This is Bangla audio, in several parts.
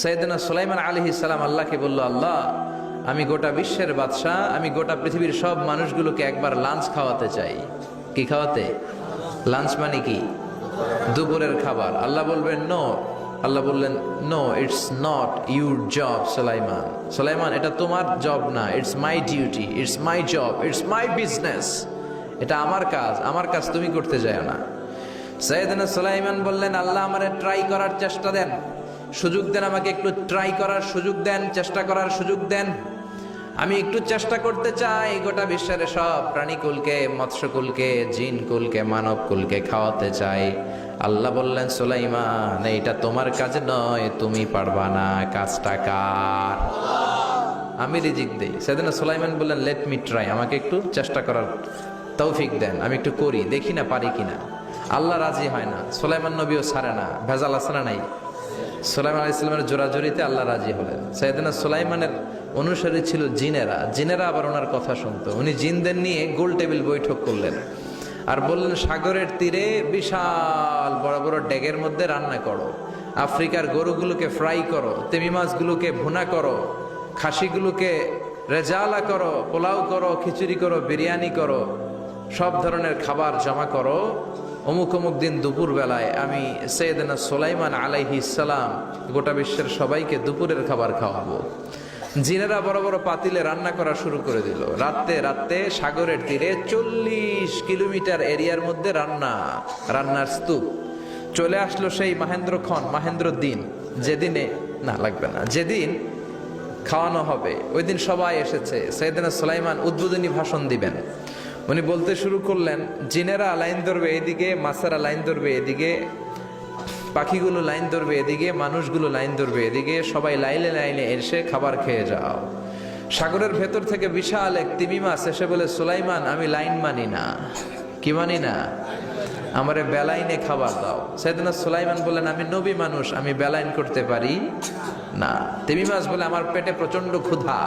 সাইয়েদনা সুলাইমান আলাইহিস সালাম আল্লাহকে বলল, আল্লাহ আমি গোটা বিশ্বের বাদশাহ, আমি গোটা পৃথিবীর সব মানুষগুলোকে একবার লাঞ্চ খাওয়াতে চাই। কি খাওয়াতে? লাঞ্চ মানে কি? দুপুরের খাবার। আল্লাহ বলবেন নো। আল্লাহ বললেন no, it's not your job Sulaiman. Sulaiman, এটা তোমার জব না, it's my duty, it's my job, it's my business. এটা আমার কাজ, আমার কাজ তুমি করতে যাও না। সাইয়েদনা সুলাইমান বললেন, আল্লাহ আমারে ট্রাই করার চেষ্টা দেন, সুযোগ দেন, আমাকে একটু ট্রাই করার সুযোগ দেন, চেষ্টা করার সুযোগ দেন। আমি একটু চেষ্টা করতে চাই গোটা বিশ্বের সব প্রাণীকুলকে, মৎস্যকুলকে, জিনকুলকে, মানবকুলকে খাওয়াতে চাই। আল্লাহ বললেন, সুলাইমান এইটা তোমার কাজ নয়, তুমি পারবা না, কাজটা কার? আমি রিজিক দেই। সেদিন সুলাইমান বললেন, লেট মি ট্রাই, আমাকে একটু চেষ্টা করার তৌফিক দেন, আমি একটু করি, দেখি না পারি কিনা। আল্লাহ রাজি হয় না, সুলাইমান নবীও ছাড়ে না। ভেজাল আছে না নাই? সুলাইমান আলাইহিস সালামের জোরাজোরিতে আল্লাহ রাজি হলেন। সাইয়েদনা সুলাইমানের অনুসারী ছিল জিনেরা। জিনেরা আবার ওনার কথা শুনতো। উনি জিনদের নিয়ে গোল টেবিল বৈঠক করলেন আর বললেন, সাগরের তীরে বিশাল বড় বড় ডেগের মধ্যে রান্না করো, আফ্রিকার গরুগুলোকে ফ্রাই করো, তিমি মাছগুলোকে ভুনা করো, খাসিগুলোকে রেজালা করো, পোলাও করো, খিচুড়ি করো, বিরিয়ানি করো, সব ধরনের খাবার জমা করো। অমুক অমুক দিন দুপুর বেলায় আমি সাইয়েদনা সুলাইমান আলাইহিস সালাম গোটা বিশ্বের সবাইকে দুপুরের খাবার খাওয়াবো। জিনেরা বড় বড় পাতিলে রান্না করা শুরু করে দিল। রাতে সাগরের তীরে 40 কিলোমিটার এরিয়ার মধ্যে রান্নার স্তূপ। চলে আসলো সেই মাহেন্দ্র দিন, যেদিনে না লাগবে না, যেদিন খাওয়ানো হবে ওই দিন সবাই এসেছে। সাইয়েদনা সুলাইমান উদ্বোধনী ভাষণ দিবেন। উনি বলতে শুরু করলেন, জিনেরা লাইন ধরবে এদিকে, মাছেরা লাইন ধরবে এদিকে, পাখিগুলো লাইন ধরবে এদিকে, মানুষগুলো লাইন ধরবে এদিকে, সবাই লাইনে লাইনে এসে খাবার খেয়ে যাও। সাগরের ভেতর থেকে বিশাল এক তিমি মাছ এসে বলে, সুলাইমান আমি লাইন মানি না। কি মানি না? আমারে বেলাইনে খাবার দাও। সাইয়েদনা সুলাইমান বললেন, আমি নবী মানুষ, আমি বেলাইন করতে পারি না। তিমি মাছ বলে, আমার পেটে প্রচন্ড ক্ষুধা,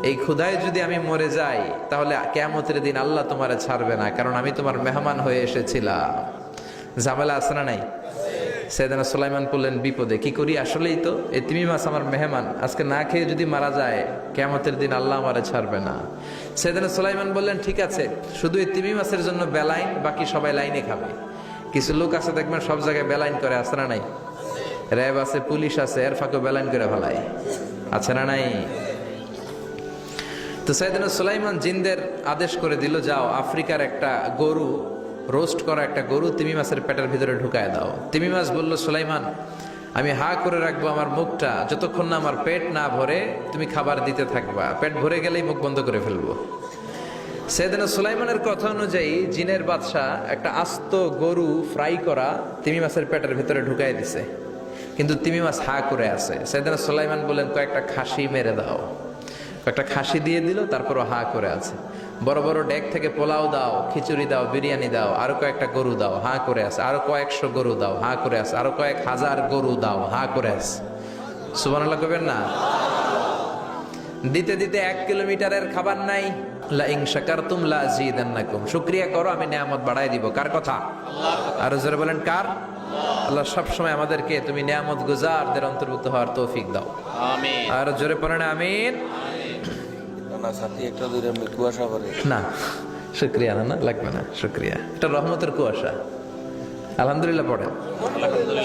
এই ক্ষুধায় যদি আমি মরে যাই তাহলে কিয়ামতের দিন আল্লাহ তোমারে ছাড়বে না, কারণ আমি তোমার মেহমান হয়ে এসেছিলাম। ঝামেলা আছে না নাই? সাইয়েদনা সুলাইমান বললেন, বিপদে কি করি? আসলেই তো এই তিমি মাছ আমার মেহমান, আজকে না খেয়ে যদি মারা যায় কিয়ামতের দিন আল্লাহ আমারে ছাড়বে না। সাইয়েদনা সুলাইমান বললেন, ঠিক আছে, শুধু এই তিমি মাছের জন্য বেলাইন, বাকি সবাই লাইনে খাবে। কিছু লোক আছে দেখবেন সব জায়গায় বেলাইন করে, আছে না নাই? র্যাব আছে, পুলিশ আছে, এর ফাঁকে বেলাইন করে ফেলায়, আছে না নাই? তো সাইয়েদনা সুলাইমান জিনদের আদেশ করে দিল, যাও আফ্রিকার একটা গরু, রোস্ট করা একটা গরু তিমি মাছের পেটের ভিতরে ঢুকায় দাও। তিমি মাছ বলল, সুলাইমান আমি হা করে রাখবো আমার মুখটা, যতক্ষণ না আমার পেট না ভরে তুমি খাবার দিতে থাকবা, পেট ভরে গেলেই মুখ বন্ধ করে ফেলবো। সাইয়েদনা সুলাইমানের কথা অনুযায়ী জিনের বাদশাহ একটা আস্ত গরু ফ্রাই করা তিমি মাছের পেটের ভিতরে ঢুকাই দিছে, কিন্তু তিমি মাছ হা করে আছে। সাইয়েদনা সুলাইমান বললেন, কয়েকটা খাসি মেরে দাও। একটা খাসি দিয়ে দিল, তারপরও হা করে আছে। বড় বড় ডেক থেকে পোলাও দাও, খিচুড়ি দাও, বিরিয়ানি দাও, আরো কয়েকটা গরু দাও, হা করে আছে। আরো কয়েকশো গরু দাও, হা করে আছে। আরো কয়েক হাজার গরু দাও, হা করে আছে। সুবহানাল্লাহ কইবেন না? দিতে দিতে 1 কিলোমিটারের খাবার নাই। লা ইন শাকারতুম লা আযীদান্নাকুম, শুকরিয়া করো আমি নিয়ামত বাড়াই দিব। কার কথা? আর জোরে বলেন কার? আল্লাহ সবসময় আমাদেরকে তুমি নিয়ামত গুজারদের অন্তর্ভুক্ত হওয়ার তৌফিক দাও, আমিন। আর জোরে পড়েন আমিন। না সাথী একটা দুইটা কুয়াশা করে না, শুকরিয়া না, লাগবে না শুকরিয়া, এটা রহমতের কুয়াশা। আলহামদুলিল্লাহ পড়েন,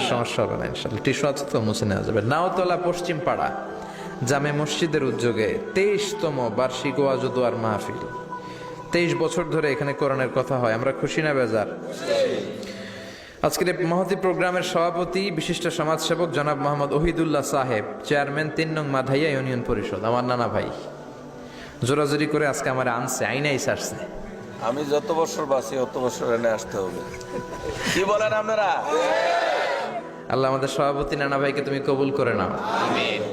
সমস্যা হবে না ইনশাআল্লাহ। টিস্যু আছে তো, মুছে নেওয়া যাবে। নাওতলা পশ্চিম পাড়া জামে মসজিদের উদ্যোগে 23তম বার্ষিক ওয়াজ ও দোয়ার মাহফিল। 23 বছর ধরে এখানে কোরআনের কথা হয়। আমরা খুশি না বেজার? আজকের এই মহতী প্রোগ্রামের সভাপতি বিশিষ্ট সমাজসেবক জনাব মোহাম্মদ ওহিদুল্লাহ সাহেব, চেয়ারম্যান 3 নং মাধাইয়া ইউনিয়ন পরিষদ, আমার নানা ভাই। জোরাজোরি করে আজকে আমার আনছে, আইনাই সারছে। আমি যত বছর বাঁচি অত বছর এনে আসতে হবে। কি বলেন আপনারা? আল্লাহ আমাদের সভাপতি নানা ভাইকে তুমি কবুল করে নাও।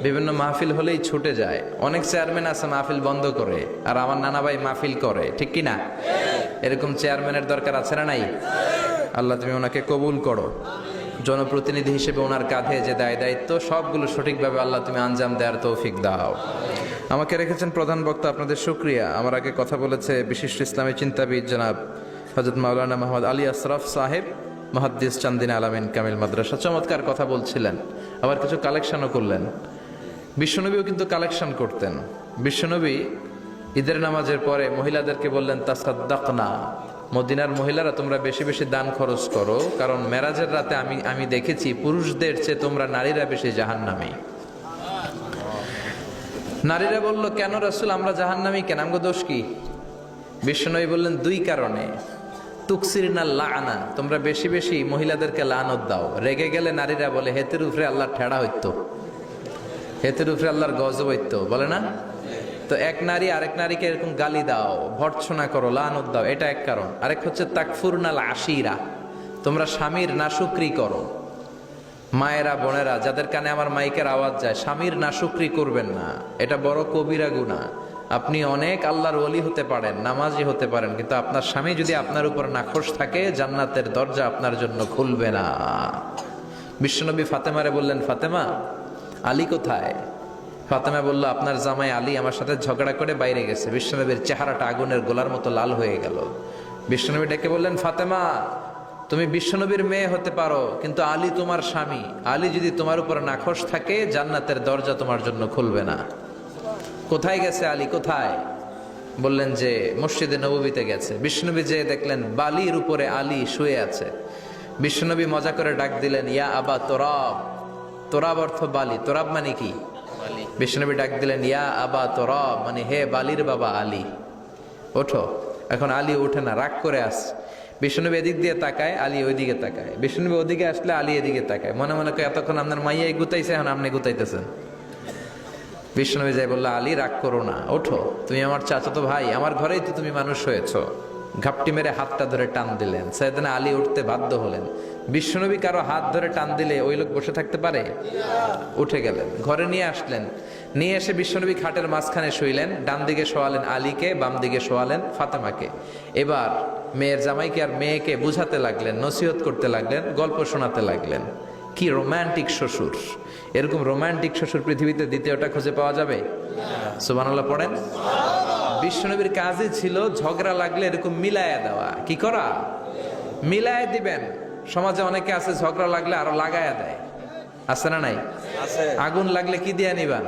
বিভিন্ন মাহফিল হলেই ছুটে যায়। অনেক চেয়ারম্যান আছে মাহফিল বন্ধ করে, আর আমার নানা ভাই মাহফিল করে, ঠিক কি না? এরকম চেয়ারম্যানের দরকার আছে না নাই? আল্লাহ তুমি ওনাকে কবুল করো। জনপ্রতিনিধি হিসেবে ওনার কাঁধে যে দায়িত্ব, সবগুলো সঠিকভাবে আল্লাহ তুমি আঞ্জাম দেওয়ার তৌফিক দাও। আমাকে রেখেছেন প্রধান বক্তা, আপনাদের শুকরিয়া। আমার আগে কথা বলেছে বিশিষ্ট ইসলামী চিন্তাবিদ জনাব হযরত মাওলানা মোহাম্মদ আলী আশরাফ সাহেব, মুহাদ্দিস চান্দিনা আলামিন কামিল মাদ্রাসা, চমৎকার কথা বলছিলেন। আবার কিছু কালেকশনও করলেন। বিশ্বনবীও কিন্তু কালেকশন করতেন। বিশ্বনবী ঈদের নামাজের পরে মহিলাদেরকে বললেন, তাসাদ্দাকনা, মদিনার মহিলারা তোমরা বেশি বেশি দান খরচ করো, কারণ মেরাজের রাতে আমি দেখেছি পুরুষদের চেয়ে তোমরা নারীরা বেশি জাহান্নামী। নারীরা বলল, কেন রাসূল, আমরা জাহান্নামী কেন, আমগো দোষ কি? বিশ্বনবী বললেন, দুই কারণে। তুকসিরনা লাআনা, তোমরা বেশি বেশি মহিলাদেরকে লানত দাও। রেগে গেলে নারীরা বলে, হেতের উপরে আল্লাহ ঠেড়া হইতো, হেতের উপরে আল্লাহর গজব হইতো, বলে না? তো এক নারী আরেক নারীকে এরকম গালি দাও, ভর্ৎসনা করো, লানত দাও, এটা এক কারণ। আরেক হচ্ছে তাকফুরনাল আশিরা, তোমরা স্বামীর নাশুকরি করো। মায়েরা, বোনেরা, যাদের কানে আমার মাইকের আওয়াজ যায়, স্বামীর নাশুকরি করবেন না, এটা বড় কবিরা গুনাহ। আপনি অনেক আল্লাহর ওলি হতে পারেন, নামাজি হতে পারেন, কিন্তু আপনার স্বামী যদি আপনার উপর নাখোশ থাকে, জান্নাতের দরজা আপনার জন্য খুলবে না। বিশ্বনবী ফাতেমারে বললেন, ফাতেমা, আলী কোথায়? ফাতেমা বলল, আপনার জামাই আলী আমার সাথে ঝগড়া করে বাইরে গেছে। বিশ্বনবীর চেহারাটা আগুনের গোলার মতো লাল হয়ে গেল। বিশ্বনবী ডেকে বললেন, ফাতেমা, তুমি বিশ্বনবীর মেয়ে হতে পারো, কিন্তু আলী তোমার স্বামী। আলী যদি তোমার উপর নাখোশ থাকে, জান্নাতের দরজা তোমার জন্য খুলবে না। কোথায় গেছে আলী, কোথায়? বললেন যে মসজিদে নববীতে গেছে। বিশ্বনবী যে দেখলেন বালির উপরে আলী শুয়ে আছে। বিশ্বনবী মজা করে ডাক দিলেন, ইয়া আবা তোরাব। তোরাব অর্থ বালি, তোরাব মানে কি? বিশ্বনবী ডাক দিলেন, ইয়া আবা তোরাব, মানে হে বালির বাবা আলী, ওঠো। এখন আলী ওঠে না, রাগ করে আসছে। বিশ্বনবী এদিক দিয়ে তাকায়, আলী ওইদিকে তাকায়। বিশ্বনবী ওদিকে আসলে আলী এদিকে তাকায়, মনে মনে করে এতক্ষণ আপনার মাইয়াই গুতাইছে, এখন আপনি গুতাইতেছেন। বিশ্বনবী যাই বললো, আলী রাগ করো না, ওঠো, তুমি আমার চাচাতো ভাই, আমার ঘরেই তো তুমি মানুষ হয়েছো। ঘাপটি মেরে হাতটা ধরে টান দিলেন। সাইয়েদনা আলী উঠতে বাধ্য হলেন। বিশ্বনবী কারো হাত ধরে টান দিলে ওই লোক বসে থাকতে পারে? উঠে গেলেন, ঘরে নিয়ে আসলেন। নিয়ে এসে বিশ্বনবী খাটের মাঝখানে শুইলেন। ডান দিকে শোয়ালেন আলীকে, বাম দিকে শোয়ালেন ফাতেমাকে। এবার মেয়ের জামাইকে আর মেয়েকে বুঝাতে লাগলেন, নসিহত করতে লাগলেন, গল্প শোনাতে লাগলেন। কি রোমান্টিক শ্বশুর! এরকম রোমান্টিক শ্বশুর পৃথিবীতে দ্বিতীয়টা খুঁজে পাওয়া যাবে? সুবহানাল্লাহ পড়েন। বিশ্বনবীর কাজই ছিল ঝগড়া লাগলে এরকম মিলায়া দেওয়া। কি করা? মিলায়া দিবেন। সমাজে অনেকে আছে ঝগড়া লাগলে আরো লাগায়া দেয়, আছে না নাই? আগুন লাগলে কি দিয়ে নিবা?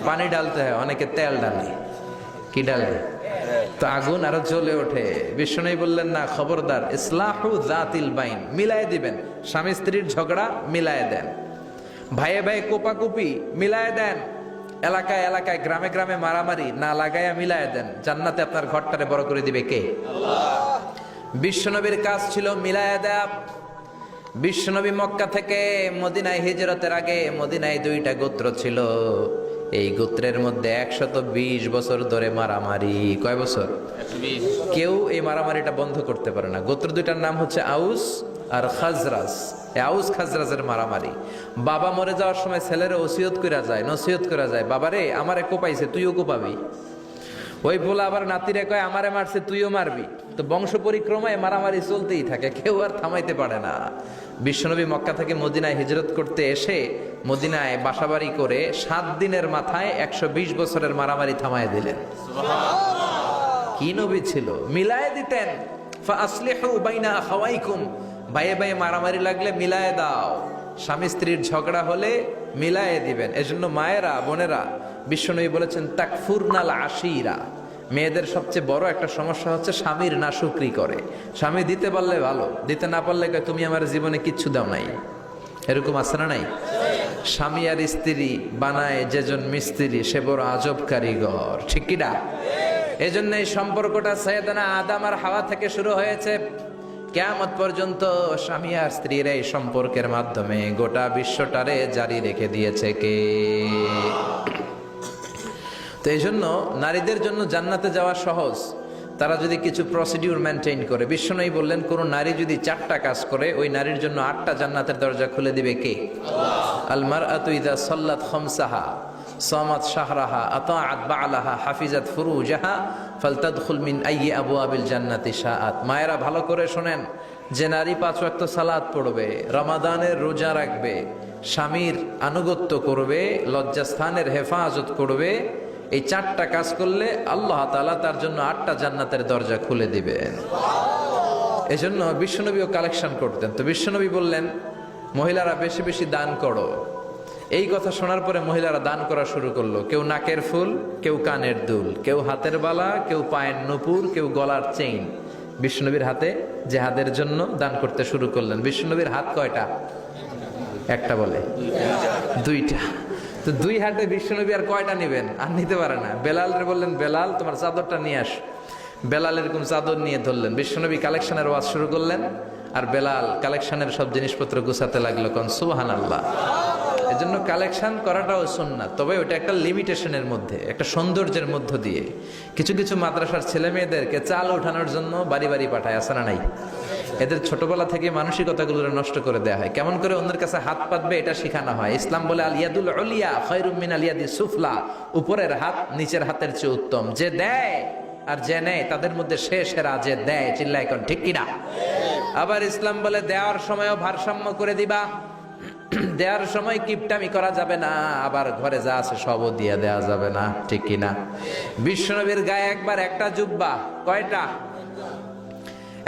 পানি ডালতে হয়, অনেকে তেল ডালে। কি ডালে? তো আগুন আরো জ্বলে ওঠে। বিশ্বনবী বললেন, না, খবরদার, ইসলাহু যাতিল বাইন, মিলায় দিবেন। স্বামী স্ত্রীর ঝগড়া মিলায় দেন, ভাইয়ে ভাইয়ে কোপাকুপি মিলায় দেন, এলাকায় এলাকায় গ্রামে গ্রামে মারামারি না লাগায়া মিলায় দেন। জান্নাতে আপনার ঘরটারে বড় করে দিবে কে? আল্লাহ। বিশ্বনবীর কাজ ছিল মিলায় দেয়া। বিশ্বনবী মক্কা থেকে মদিনায় হিজরতের আগে মদিনায় 2টা গোত্র ছিল। এই গোত্রের মধ্যে 120 বছর ধরে মারামারি। কয় বছর? 120। কেউ এই মারামারিটা বন্ধ করতে পারে না। গোত্র 2টার নাম হচ্ছে আউস আর খাজরাজ। আউস খাজরাজের মারামারি। বাবা মরে যাওয়ার সময় ছেলেরা ওসিয়ত করা যায়, নসিহত করা যায়, বাবারে আমারে কোপাইছে, তুইও কোপাবি। ওই বলে আবার নাতিরে কয়, আমারে মারছে, তুইও মারবি। তো বংশ পরিক্রমায় মারামারি চলতেই থাকে, কেউ আর থামাইতে পারে না। বিশ্বনবী মক্কা থেকে মদিনায় হিজরত করতে এসে মদিনায় বাসাবাড়ি করে 7 দিনের মাথায় 120 বছরের মারামারি থামায় দিলেন। কি নবী ছিল! মিলায় দিতেন। ফাসলিহু বাইনা আখাওয়াইকুম, ভাইয়ে ভাইয়ে মারামারি লাগলে মিলায় দাও। স্বামী স্ত্রীর ঝগড়া হলে মিলায়ে দিবেন। এজন্য মায়েরা, বোনেরা, বিশ্বনবী বলেছেন তাকফুরনাল আশিরা, মেয়েদের সবচেয়ে বড় একটা সমস্যা হচ্ছে স্বামীর নাশুকরি করে। স্বামী দিতে পারলে ভালো, দিতে না পারলে কয় তুমি আমার জীবনে কিচ্ছু দাও নাই। এরকম আছে না নাই? স্বামী আর স্ত্রী বানায় যেজন মিস্ত্রি, সে বড় আজব কারিগর। ঠিক কিনা? এজন্য এই সম্পর্কটা সাইয়েদনা আদম আর হাওয়া থেকে শুরু হয়েছে। কিয়ামত পর্যন্ত স্বামী আর স্ত্রীর এই সম্পর্কের মাধ্যমে গোটা বিশ্বটারে জারি রেখে দিয়েছে কে? তো এই জন্য নারীদের জন্য জান্নাতে যাওয়া সহজ, তারা যদি কিছু প্রসিডিউর মেনটেন করে। বিশ্বনবী বললেন, কোন নারী যদি 4টা কাজ করে, ওই নারীর জন্য 8টা জান্নাতের দরজা খুলে দিবে কে? আল মারআতু ইযা সাল্লাত খামসাহা সামাত শাহরাহা আতাআত বা'লাহা হাফিজাত ফুরুজাহা ফালতাদখুল মিন আইয়ি আবওয়াবিল জান্নাতি শাআত। মায়েরা ভালো করে শোনেন, যে নারী 5 ওয়াক্ত সালাত পড়বে, রমাদানের রোজা রাখবে, স্বামীর আনুগত্য করবে, লজ্জাস্থানের হেফাজত করবে, এই 4টা কাজ করলে আল্লাহ তাআলা তার জন্য 8টা জান্নাতের দরজা খুলে দিবেন। এজন্য বিশ্বনবীও কালেকশন করতেন। তো বিশ্বনবী বললেন, মহিলারা বেশি বেশি দান করো। এই কথা শোনার পরে মহিলারা দান করা শুরু করলো। কেউ নাকের ফুল, কেউ কানের দুল, কেউ হাতের বালা, কেউ পায়ের নূপুর, কেউ গলার চেইন বিষ্ণুনবীর হাতে জেহাদের জন্য দান করতে শুরু করলেন। বিষ্ণুনবীর হাত কয়টা? একটা বলে দুইটা। তো দুই হাতে বিষ্ণুনবী আর কয়টা নিবেন? আর নিতে পারে না। বেলালরে বললেন, বেলাল তোমার চাদরটা নিয়ে আস। বেলাল এরকম চাদর নিয়ে ধরলেন। বিষ্ণুনবী কালেকশনের ওয়াজ শুরু করলেন, আর বেলাল কালেকশনের সব জিনিসপত্র গুছাতে লাগলো। কোন সুবহানাল্লাহ। এজন্য কালেকশন করাটাও সুন্নাত, তবে ওটা একটা লিমিটেশনের মধ্যে, একটা সৌন্দর্যের মধ্য দিয়ে। কিছু কিছু মাদ্রাসার ছেলে মেয়েদেরকে চাল ওঠানোর জন্য বাড়ি বাড়ি পাঠায়, আছে না নাই? এদের ছোটবেলা থেকে মানসিকতাগুলো নষ্ট করে দেওয়া হয়। কেমন করে অন্যের কাছে হাত পাতবে এটা শেখানো হয়। ইসলাম বলে আল ইয়াদুল উলিয়া খায়রুম মিন আল ইয়াদিস সুফলা, উপরের হাত নিচের হাতের চেয়ে উত্তম। যে দেয় আর যে নেয় তাদের মধ্যে সেরা যে দেয়। চিল্লায় কোন ঠিক কিনা? আবার ইসলাম বলে দেওয়ার সময়ও ভারসাম্য করে দিবা, দেওয়ার সময় কিপটামি করা যাবে না, আবার ঘরে যা আছে সবও দিয়ে দেওয়া যাবে না, ঠিক কিনা? বিশ্বনবীর গায়ে একবার একটা জুব্বা, কয়টা?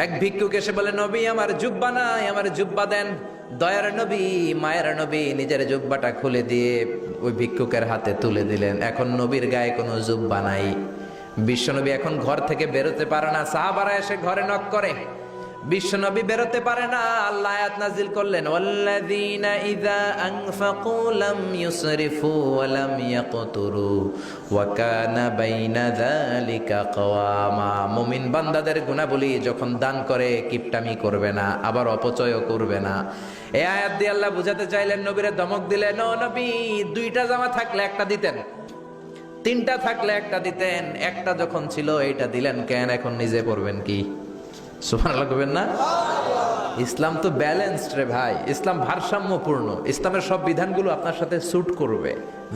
এক ভিক্ষুক এসে বলে, নবী আমার জুব্বা নাই, আমার জুব্বা দেন। দয়ার নবী, মায়ের নবী নিজের জুব্বাটা খুলে দিয়ে ওই ভিক্ষুকের হাতে তুলে দিলেন। এখন নবীর গায়ে কোনো জুব্বা নাই। বিশ্বনবী এখন ঘর থেকে বেরোতে পারে না। সাহাবারা এসে ঘরে নক করে, বিশ্বনবী বেরোতে পারে না। আল্লাহ আয়াত নাজিল করলেন, ওয়াল্লাযীনা ইযা আনফাকু লাম ইউসরিফু ওয়া লাম ইয়াকতুরু ওয়া কানা বাইনা যালিকা কওয়ামা। মুমিন বান্দাদের গুণাবলী, যখন দান করে কিপটামি করবে না, আবার অপচয়ও করবে না। এই আয়াত দিয়ে আল্লাহ বুঝাতে চাইলেন, নবীরে ধমক দিলেন, ও নবী, দুইটা জামা থাকলে একটা দিতেন, তিনটা থাকলে একটা দিতেন, একটা যখন ছিল এইটা দিলেন কেন? এখন নিজে পড়বেন কি? সুবহানাল্লাহ কইবেন না? ইসলাম তো ব্যালেন্সড রে ভাই, ইসলাম ভারসাম্যপূর্ণ। ইসলামের সব বিধানগুলো আপনার সাথে স্যুট করবে,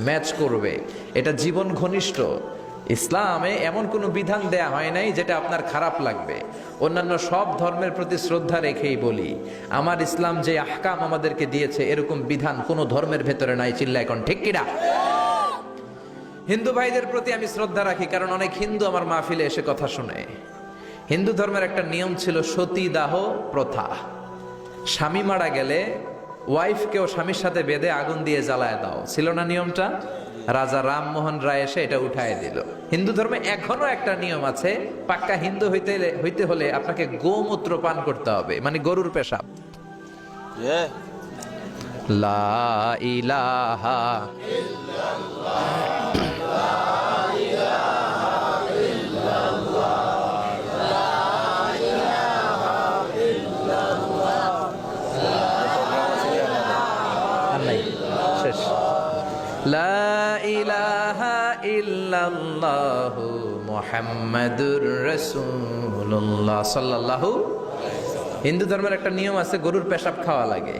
ম্যাচ করবে, এটা জীবন ঘনিষ্ঠ। ইসলামে এমন কোনো বিধান দেয়া হয় নাই যেটা আপনার খারাপ লাগবে। অন্যান্য সব ধর্মের প্রতি শ্রদ্ধা রেখেই বলি, আমার ইসলাম যে আহকাম আমাদেরকে দিয়েছে এরকম বিধান কোনো ধর্মের ভেতরে নাই। চিল্লা এখন ঠিক কিনা? হিন্দু ভাইদের প্রতি আমি শ্রদ্ধা রাখি, কারণ অনেক হিন্দু আমার মাহফিলে এসে কথা শুনে। হিন্দু ধর্মের একটা নিয়ম ছিল সতীদাহ প্রথা। স্বামী মারা গেলে ওয়াইফকেও স্বামীর সাথে বেঁধে আগুন দিয়ে জ্বালায় দাও, ছিল না নিয়মটা? রাজা রামমোহন রায় এসে এটা উঠায় দিল। হিন্দু ধর্মে এখনো একটা নিয়ম আছে, পাক্কা হিন্দু হইতে হলে আপনাকে গোমূত্র পান করতে হবে, মানে গরুর পেশাব। লা ইলাহা শেষ। লা ইলাহা ইল্লাল্লাহু মুহাম্মাদুর রাসূলুল্লাহ সাল্লাল্লাহু। হিন্দু ধর্মের একটা নিয়ম আছে, গরুর পেশাব খাওয়া লাগে,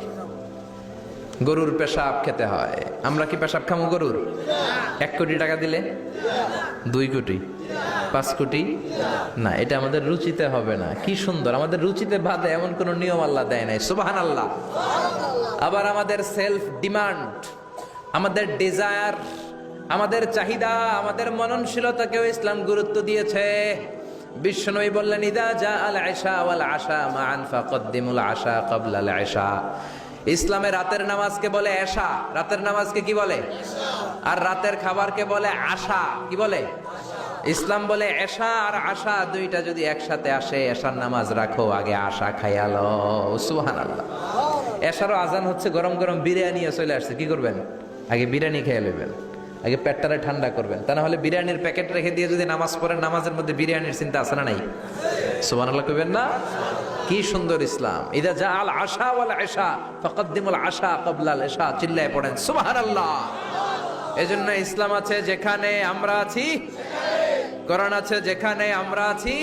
গরুর পেশাব খেতে হয়। আমরা কি পেশাব খামো গরুর? 1 কোটি টাকা দিলে? 2 কোটি? 5 কোটি? না, এটা আমাদের রুচিতে হবে না। কি সুন্দর, আমাদের রুচিতে বাদে এমন কোন নিয়ম আল্লাহ দেয় নাই। সুবহানাল্লাহ। আবার আমাদের সেলফ ডিমান্ড, আমাদের ডিজায়ার, আমাদের চাহিদা, আমাদের মননশীলতাকেও ইসলাম গুরুত্ব দিয়েছে। বিশ্বনবী বললেন, ইদা জা আল আশা ওয়াল আশা মান ফাকদ্দিমুল আশা ক্বাবলা আল আশা। ইসলামে রাতের নামাজকে বলে এশা, রাতের নামাজকে কি বলে? আর রাতের খাবারকে বলে আশা, কি বলে? ইসলাম বলে এশা আর আশা দুইটা যদি একসাথে আসে, এশার নামাজ রাখো, আগে আশা খাইয়ালো। সুবহানাল্লাহ। এশারও আজান হচ্ছে, গরম গরম বিরিয়ানি চলে আসছে, কি করবেন? আগে বিরিয়ানি খেয়ে নেবেন, আগে পেটটারে ঠান্ডা করবেন। তা না হলে বিরিয়ানির প্যাকেট রেখে দিয়ে যদি নামাজ পড়েন, নামাজের মধ্যে বিরিয়ানির চিন্তা আছে না নাই? সুবহানাল্লাহ কইবেন না? কি সুন্দর ইসলাম। ইদা জা আল আশা ওয়াল আশা ফাকদ্দিমুল আশা ক্বাবলা আল আশা। চিল্লায় পড়েন সুবহানাল্লাহ। এজন্য ইসলাম আছে যেখানে আমরা আছি, কোরআন আছে যেখানে আমরা আছি।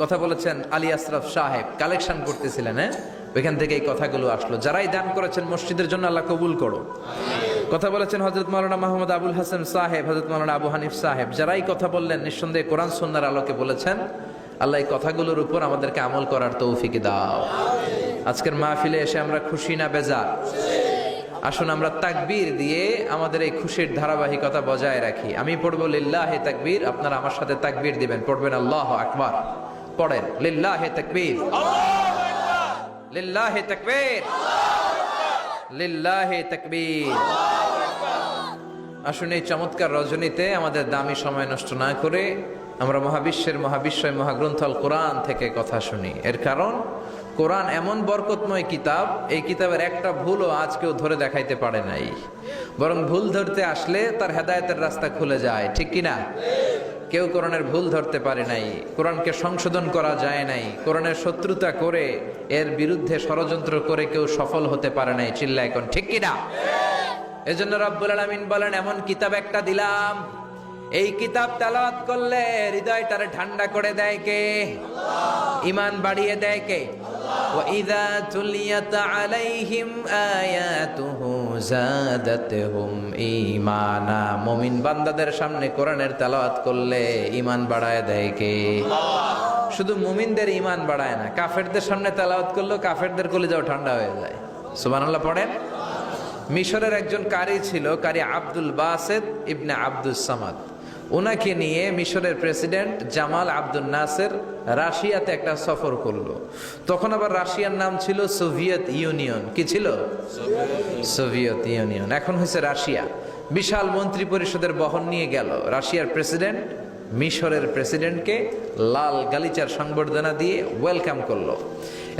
কথা বলেছেন আলী আশরাফ সাহেব, কালেকশন করতেছিলেন, হ্যাঁ, ওইখান থেকে এই কথাগুলো আসলো। যারাই দান করেছেন মসজিদের জন্য আল্লাহ কবুল করো। কথা বলেছেন হযরত মাওলানা মাহমুদ আবুল হাসান সাহেব, হযরত মাওলানা আবু হানিফ সাহেব, যারাই কথা বললেন নিঃসন্দেহে কোরআন সুন্নাহর আলোকে বলেছেন। আল্লাহ এই কথাগুলোর উপর আমাদেরকে আমল করার তৌফিক দাও। আজকের মাহফিলে এসে আমরা খুশি না বেজার? আসুন আমরা তাকবীর দিয়ে আমাদের এই খুশির ধারাবাহিকতা বজায় রাখি। আমি পড়বো লিল্লাহি তাকবীর, আপনারা আমার সাথে তাকবীর দিবেন। পড়বেন আল্লাহু আকবার। পড়েন লিল্লাহি তাকবীর, লিল্লাহি তাকবীর, লিল্লাহি তাকবীর। আসুন এই চমৎকার রজনীতে আমাদের দামি সময় নষ্ট না করে আমরা মহাবিশ্বয় মহাগ্রন্থ আল কোরআন থেকে কথা শুনি। এর কারণ কোরআন এমন বরকতময় কিতাব, এই কিতাবের একটা ভুলও আজ কেউ ধরে দেখাইতে পারে নাই, বরং ভুল ধরতে আসলে তার হেদায়েতের রাস্তা খুলে যায়, ঠিক কিনা? কেউ কোরআনের ভুল ধরতে পারে নাই, কোরআনকে সংশোধন করা যায় নাই, কোরআনের শত্রুতা করে এর বিরুদ্ধে ষড়যন্ত্র করে কেউ সফল হতে পারে নাই। চিল্লা এখন ঠিক কিনা? এজন্য রব্বুল আলামিন বলেন, এমন কিতাব একটা দিলাম, এই কিতাব তেলাওয়াত করলে হৃদয়টারে ঠান্ডা করে দেয় কে? ঈমান বাড়িয়ে দেয় কে? وَإِذَا تُلِيَتْ عَلَيْهِمْ آيَاتُهُ زَادَتْهُمْ إِيمَانًا। মুমিন বান্দাদের সামনে কোরআনের তেলাওয়াত করলে ঈমান বাড়ায় দেয় কে? শুধু মুমিনদের ঈমান বাড়ায় না, কাফেরদের সামনে তেলাওয়াত করলেও কাফেরদের কলিজাও ঠান্ডা হয়ে যায়। সুবহানাল্লাহ পড়েন। মিশরের একজন কারি ছিল, কারি আব্দুল বাসেত ইবনে আব্দুস সামাদ। ওনাকে নিয়ে মিশরের প্রেসিডেন্ট জামাল আব্দুল নাসের রাশিয়াতে একটা সফর করলো। তখন আবার রাশিয়ার নাম ছিল সোভিয়েত ইউনিয়ন। কি ছিল? সোভিয়েত ইউনিয়ন, এখন হয়েছে রাশিয়া। বিশাল মন্ত্রী পরিষদের বহন নিয়ে গেল। রাশিয়ার প্রেসিডেন্ট মিশরের প্রেসিডেন্টকে লাল গালিচার সংবর্ধনা দিয়ে ওয়েলকাম করলো।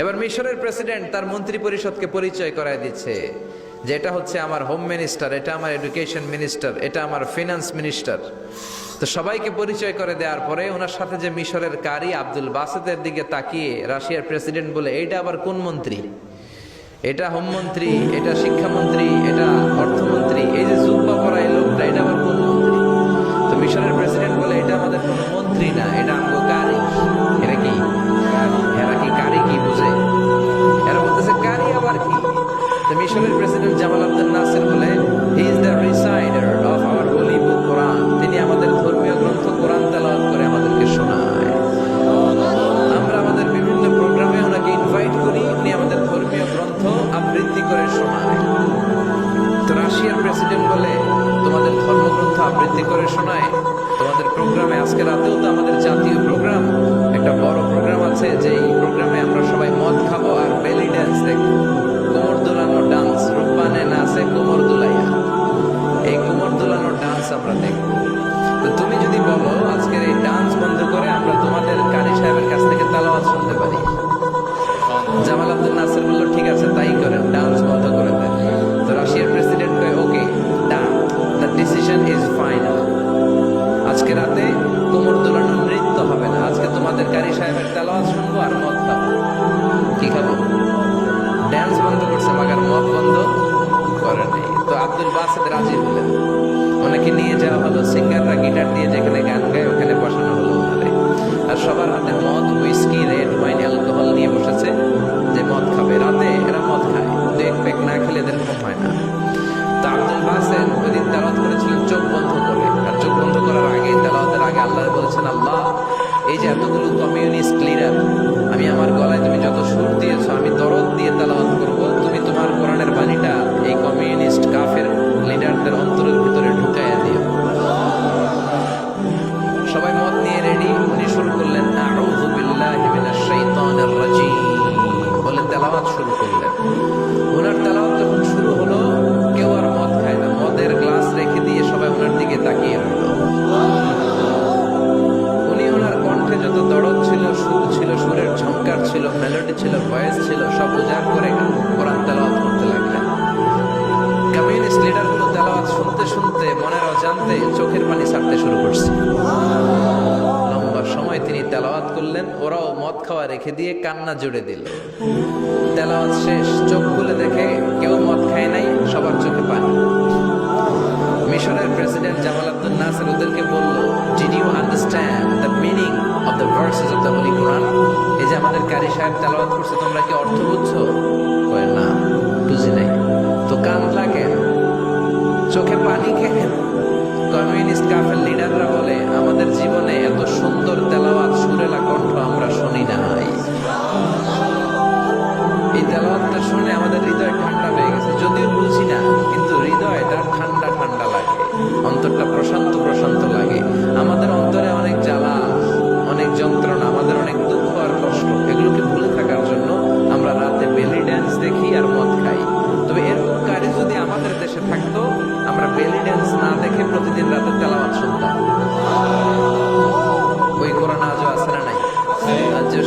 এবার মিশরের প্রেসিডেন্ট তার মন্ত্রী পরিষদকে পরিচয় করায় দিচ্ছে যে এটা হচ্ছে আমার হোম মিনিস্টার, এটা আমার এডুকেশন মিনিস্টার, এটা আমার ফিনান্স মিনিস্টার। তো সবাইকে পরিচয় করে দেওয়ার পরে ওনার সাথে যে মিশরের কারি আব্দুল বাসেতের দিকে তাকিয়ে রাশিয়ার প্রেসিডেন্ট বলে, এইটা আবার কোন মন্ত্রী? এটা হোমমন্ত্রী, এটা শিক্ষামন্ত্রী, এটা অর্থমন্ত্রী, এই যে জুব্বা পরা এই লোকটা, এটা আবার কোন মন্ত্রী? তো মিশরের প্রেসিডেন্ট বলে, এটা আমাদের কোনো মন্ত্রী না, এটা আমগো কারি। এরা কি? এরা কি কারি কি বুঝে? এরা বলতেছে কারি আবার কি? তো মিশরের প্রেসিডেন্ট জামাল আব্দুল নাসের বলে, he is the reciter of our holy book Quran. তিনি আমাদের ধর্মীয় গ্রন্থ কোরআন তেলাওয়াত করে আমাদেরকে শোনায়। আমরা আমাদের বিভিন্ন প্রোগ্রামে ওনাকে ইনভাইট করি, উনি আমাদের ধর্মীয় গ্রন্থ আবৃত্তি করে শোনায়। তো রাশিয়ার প্রেসিডেন্ট বলে, তোমাদের ধর্মগ্রন্থ আবৃত্তি করে শোনায় তোমাদের প্রোগ্রামে? আজকে রাতেও তো আমাদের জাতীয় প্রোগ্রাম, একটা বড় প্রোগ্রাম আছে, যে এই প্রোগ্রামে আমরা সবাই মদ খাবো আর বেলি ড্যান্স দেখবো, কোমর দোলানো ডান্স, রূপবানে নাচে কোমর দোলাইয়া, এই কোমর দোলানো ডান্স আমরা দেখবো। তো তুমি যদি বলো আজকের এই ডান্স বন্ধ করে আমরা তোমাদের কারি সাহেবের কাছ থেকে তেলাওয়াত শুনতে পারি। জামাল আব্দুল নাসের বলল, ঠিক আছে তাই করেন, ডান্স বন্ধ করে দেন। তো রাশিয়ার প্রেসিডেন্ট কয়, ওকে ডান, দ্য ডিসিশন ইজ ফাইনাল। আজকে রাতে কোমর দোলানো নৃত্য হবে না, আজকে তোমাদের কারি সাহেবের তেলাওয়াত শুনবো আর মদ খাবো। কি খাবো? ড্যান্স বন্ধ করছে, মাগার মদ বন্ধ করে নেই। তো আব্দুল বাসেদ রাজি হলেন, ওনাকে নিয়ে যাওয়া হলো, সিঙ্গাররা গিটার দিয়ে যেখানে গান গায় ওখানে বসানো হলো ওনারে। আর সবার হাতে মদ, হুইস্কি, রেড ওয়াইন, অ্যালকোহল নিয়ে বসেছে, যে মদ খাবে। রাতে এরা মদ খায়, দু এক প্যাক না খেলে এদের ঘুম হয় না। তো আব্দুল বাসেদ ওই দিন তেলাওয়াত করেছিলেন চোখ বন্ধ করে। আর চোখ বন্ধ করার আগে, তেলাওয়াতের আগে আল্লাহ বলেছেন, আল্লাহ এই যে এতগুলো কমিউনিস্ট লিডার, আমি আমার গলায় তুমি যত সুর দিয়েছো, আমি দরদ দিয়ে তেলাওয়াত করবো, তুমি তোমার কোরআনের বাণীটা এই কমিউনিস্ট কাফের লিডারদের অন্তরের ভিতরে ঢুকাইয়া দিও। সবাই মত নিয়ে রেডি, উনি শুরু করলেন আউযু বিল্লাহি মিনাশ শাইতানির রাজীম বলে তেলাওয়াত শুরু করলেন। ওনার তেলাওয়াত যখন শুরু হলো, কেউ আর মদ খায় না, মদের গ্লাস রেখে দিয়ে সবাই ওনার দিকে তাকিয়ে রইল। উনি ওনার কণ্ঠে যত দরদ ছিল, সুর ছিল, সুরের ঝংকার ছিল, মেলোডি ছিল, ভয়েস ছিল, সব উজাড় করে কোরআন তেলাওয়াত করতে লাগলেন। কমিউনিস্ট লিডারগুলো তেলাওয়াত শুনতে শুনতে মনের অজান্তে চোখের পানি ছাড়তে শুরু করছে। লম্বা সময় তিনি তেলাওয়াত করলেন, ওরাও মদ খাওয়া রেখে দিয়ে কান্না জুড়ে দিল। তেলাওয়াত শেষ, চোখ খুলে দেখে কেউ মদ খায় নাই, সবার চোখে পানি। মিশরের প্রেসিডেন্ট জামাল আব্দুল নাসের ওদেরকে বলল, did you understand the meaning of the verses of the holy Quran? এই যে আমাদের কারি সাহেব তেলাওয়াত করছে, তোমরা কি অর্থ বুঝছো? কয় না, বুঝি নাই। তো কান্দলা কেন? চোখে পানি কেন? কমিউনিস্ট কাফের লিডাররা বলে, আমাদের জীবনে এত সুন্দর তেলাওয়াত, সুরেলা কণ্ঠ আমরা শুনি নাই। এই তেলাওয়াতটা শুনে আমাদের হৃদয় ঠান্ডা হয়ে গেছে, যদিও বুঝি না, কিন্তু হৃদয়টা ঠান্ডা ঠান্ডা লাগে, অন্তরটা প্রশান্ত প্রশান্ত লাগে। আমাদের অন্তরে অনেক জ্বালা, অনেক যন্ত্রণা, আমাদের অনেক দুঃখ আর কষ্ট, এগুলোকে ভুলে থাকার জন্য আমরা রাতে বেলি ড্যান্স দেখি আর মদ খাই। তবে এর প্রতিদিন রাতে তেলাওয়াত শুনতাম। ওই কোরআন আজও আছে না নাই? আজও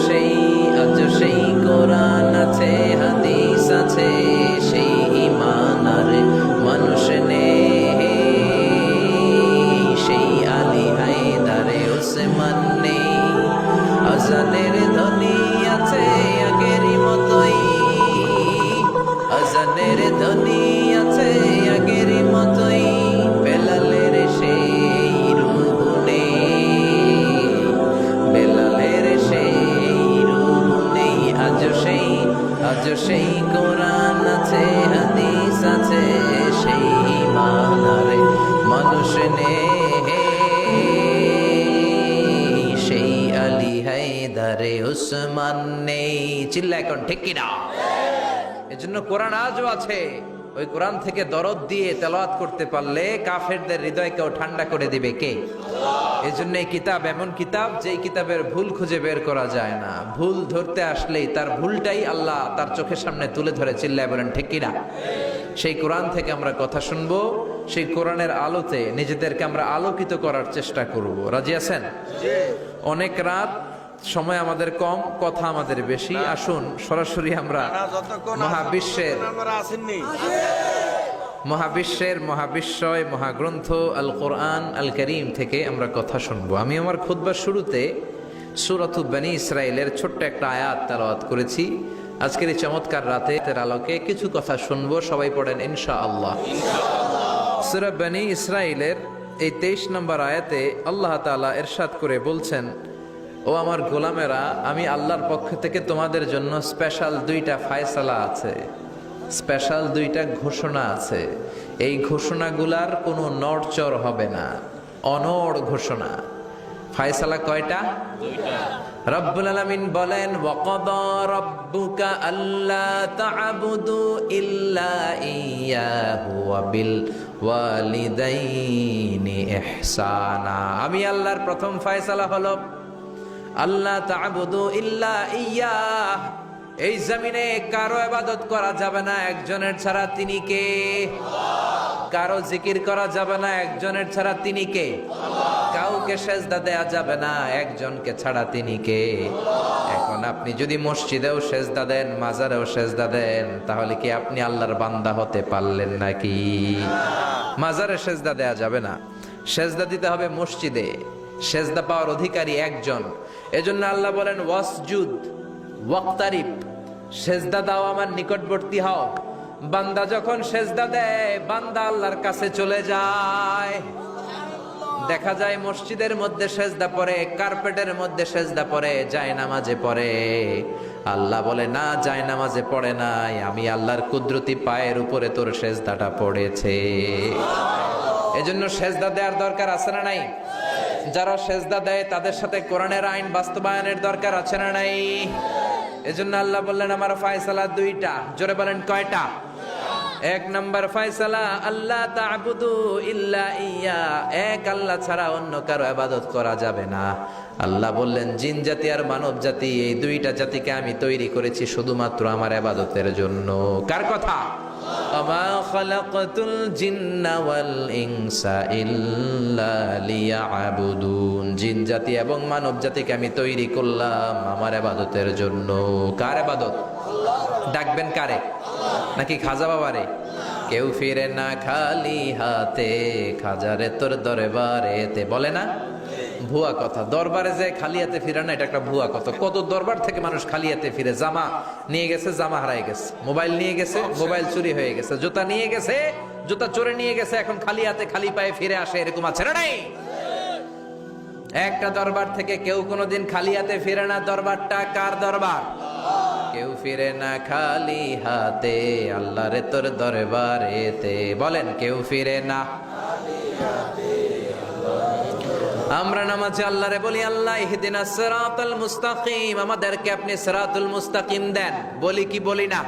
সেই কোরআন আছে, হাদিস আছে, সেই ঈমান আর মানুষ নেই, সেই আলী হায়দারে ওসমান নেই। আজানের ধ্বনি আছে আগেরই মতোই, আজানের ধ্বনি আছে আগেরই মতোই, বেলালের সেই রূহ নেই, বেলালের সেই রূহ নেই। আজও সেই কোরআন আছে, হাদিস আছে, সেই ঈমান আর মানুষ নেই, সেই আলী হায়দারে ওসমান নেই। চিল্লা এখন ঠিক কিনা? এজন্য কোরআন আজও আছে। ওই কোরআন থেকে দরদ দিয়ে তেলাওয়াত করতে পারলে কাফেরদের হৃদয়কেও ঠান্ডা করে দিবে কে? এজন্য এই কিতাব এমন কিতাব, যেই কিতাবের ভুল খুঁজে বের করা যায় না। ভুল ধরতে আসলেই তার ভুলটাই আল্লাহ তার চোখের সামনে তুলে ধরে। চিল্লায় বলেন ঠিক কিনা? সেই কোরআন থেকে আমরা কথা শুনবো, সেই কোরআনের আলোতে নিজেদেরকে আমরা আলোকিত করার চেষ্টা করব। রাজি আছেন? অনেক রাত, সময় আমাদের কম, কথা আমাদের বেশি। আসুন সরাসরি আমরা মহাবিশ্বের মহাবিশ্বয় মহাগ্রন্থ আল কোরআন আল করিম থেকে আমরা কথা শুনবো। আমি আমার খুতবার শুরুতে সূরাতু বনী ইসরাইলের ছোট্ট একটা আয়াত তেলাওয়াত করেছি। আজকের এই চমৎকার রাতের আলোকে কিছু কথা শুনবো। সবাই পড়েন ইনশাআল্লাহ। সূরা বনী ইসরাইলের এই 23 নম্বর আয়াতে আল্লাহ তাআলা ইরশাদ করে বলছেন, ও আমার গোলামেরা, আমি আল্লাহর পক্ষ থেকে তোমাদের জন্য স্পেশাল 2টা ফায়সালা আছে, স্পেশাল 2টা ঘোষণা আছে। এই ঘোষণাগুলার কোনো নড়চড় হবে না, অনড় ঘোষণা। ফায়সালা কয়টা? 2টা। রব্বুল আলামিন বলেন, ওয়াকাদা রাব্বুকা আল্লা তা'বুদু ইল্লা ইয়্যাহু ওয়া বিল ওয়ালিদাইনি ইহসানা। আমি আল্লাহর প্রথম ফায়সালা হলো আল্লাহ তা'বুদু ইল্লা ইয়্যাহ। এই জমিনে কারো ইবাদত করা যাবে না একজনের ছাড়া, তিনি কে? কারো জিকির করা যাবে না একজনের ছাড়া, তিনি কে? কাউকে সেজদা দেয়া যাবে না একজনকে ছাড়া, তিনি কে? এখন আপনি যদি মসজিদেও সেজদা দেন, মাজারেও সেজদা দেন, তাহলে কি আপনি আল্লাহর বান্দা হতে পারলেন নাকি? মাজারে সেজদা দেয়া যাবে না, সেজদা দিতে হবে মসজিদে। সেজদা পাওয়ার অধিকারী একজন। এজন্য আল্লাহ বলেন, ওয়াসজুদ ওয়াক্তারিব, সেজদা দাও, আমার নিকটবর্তী হও। বান্দা যখন সেজদা দেয়, বান্দা আল্লাহর কাছে চলে যায়। দেখা যায় মসজিদের মধ্যে সেজদা পড়ে, কার্পেটের মধ্যে সেজদা পড়ে, জায়নামাজে পড়ে। আল্লাহ বলে, না, জায়নামাজে পড়ে নাই, আমি আল্লাহর কুদরতি পায়ের উপরে তোর সেজদাটা পড়েছে। এজন্য সেজদা দেওয়ার দরকার আছে না নাই? যারা সেজদা দেয় তাদের সাথে কোরআনের আইন বাস্তবায়নের দরকার আছে না নাই? এজন্য আল্লাহ বললেন, আমার ফায়সালা 2টা। জোরে বলেন, কয়টা? 1 নম্বর ফায়সালা, আল্লাহ তা'বুদু ইল্লা ইয়্যা, এক আল্লাহ ছাড়া অন্য কারো ইবাদত করা যাবে না। আল্লাহ বললেন, জিন জাতি আর মানব জাতি, এই 2টা জাতিকে আমি তৈরি করেছি শুধুমাত্র আমার ইবাদতের জন্য। কার কথা? ওমা খালাকাতুল জিন্না ওয়াল ইনসা ইল্লা লিয়াবুদুন। জিন জাতি এবং মানব জাতিকে আমি তৈরি করলাম আমার ইবাদতের জন্য। কার ইবাদত? ডাকবেন কারে? নাকি খাজা বাবারে? কেউ ফিরে না খালি হাতে, খাজারে তোর দরবারেতে, বলে না? ভুয়া কথা। দরবারে যে খালি হাতে ফিরে না, এটা একটা ভুয়া কথা। কত দরবার থেকে মানুষ খালি হাতে ফিরে। জামা নিয়ে গেছে, জামা হারাই গেছে। মোবাইল নিয়ে গেছে, মোবাইল চুরি হয়ে গেছে। জুতা নিয়ে গেছে, জুতা চোরে নিয়ে গেছে, এখন খালি হাতে খালি পায়ে ফিরে আসে। এরকম আছে না নাই? একটা দরবার থেকে কেউ কোনোদিন খালি হাতে ফিরে না। দরবারটা কার দরবার? কেউ ফিরে না খালি হাতে, আল্লাহরে তোর দরবারেতে। বলেন, কেউ ফিরে না। আমরা নামাজে আল্লাহরে বলি, আল্লাহ ইহদিনাস সিরাতাল মুস্তাকিম, আমাদেরকে আপনি সিরাতুল মুস্তাকিম দেন। বলি কি বলি না?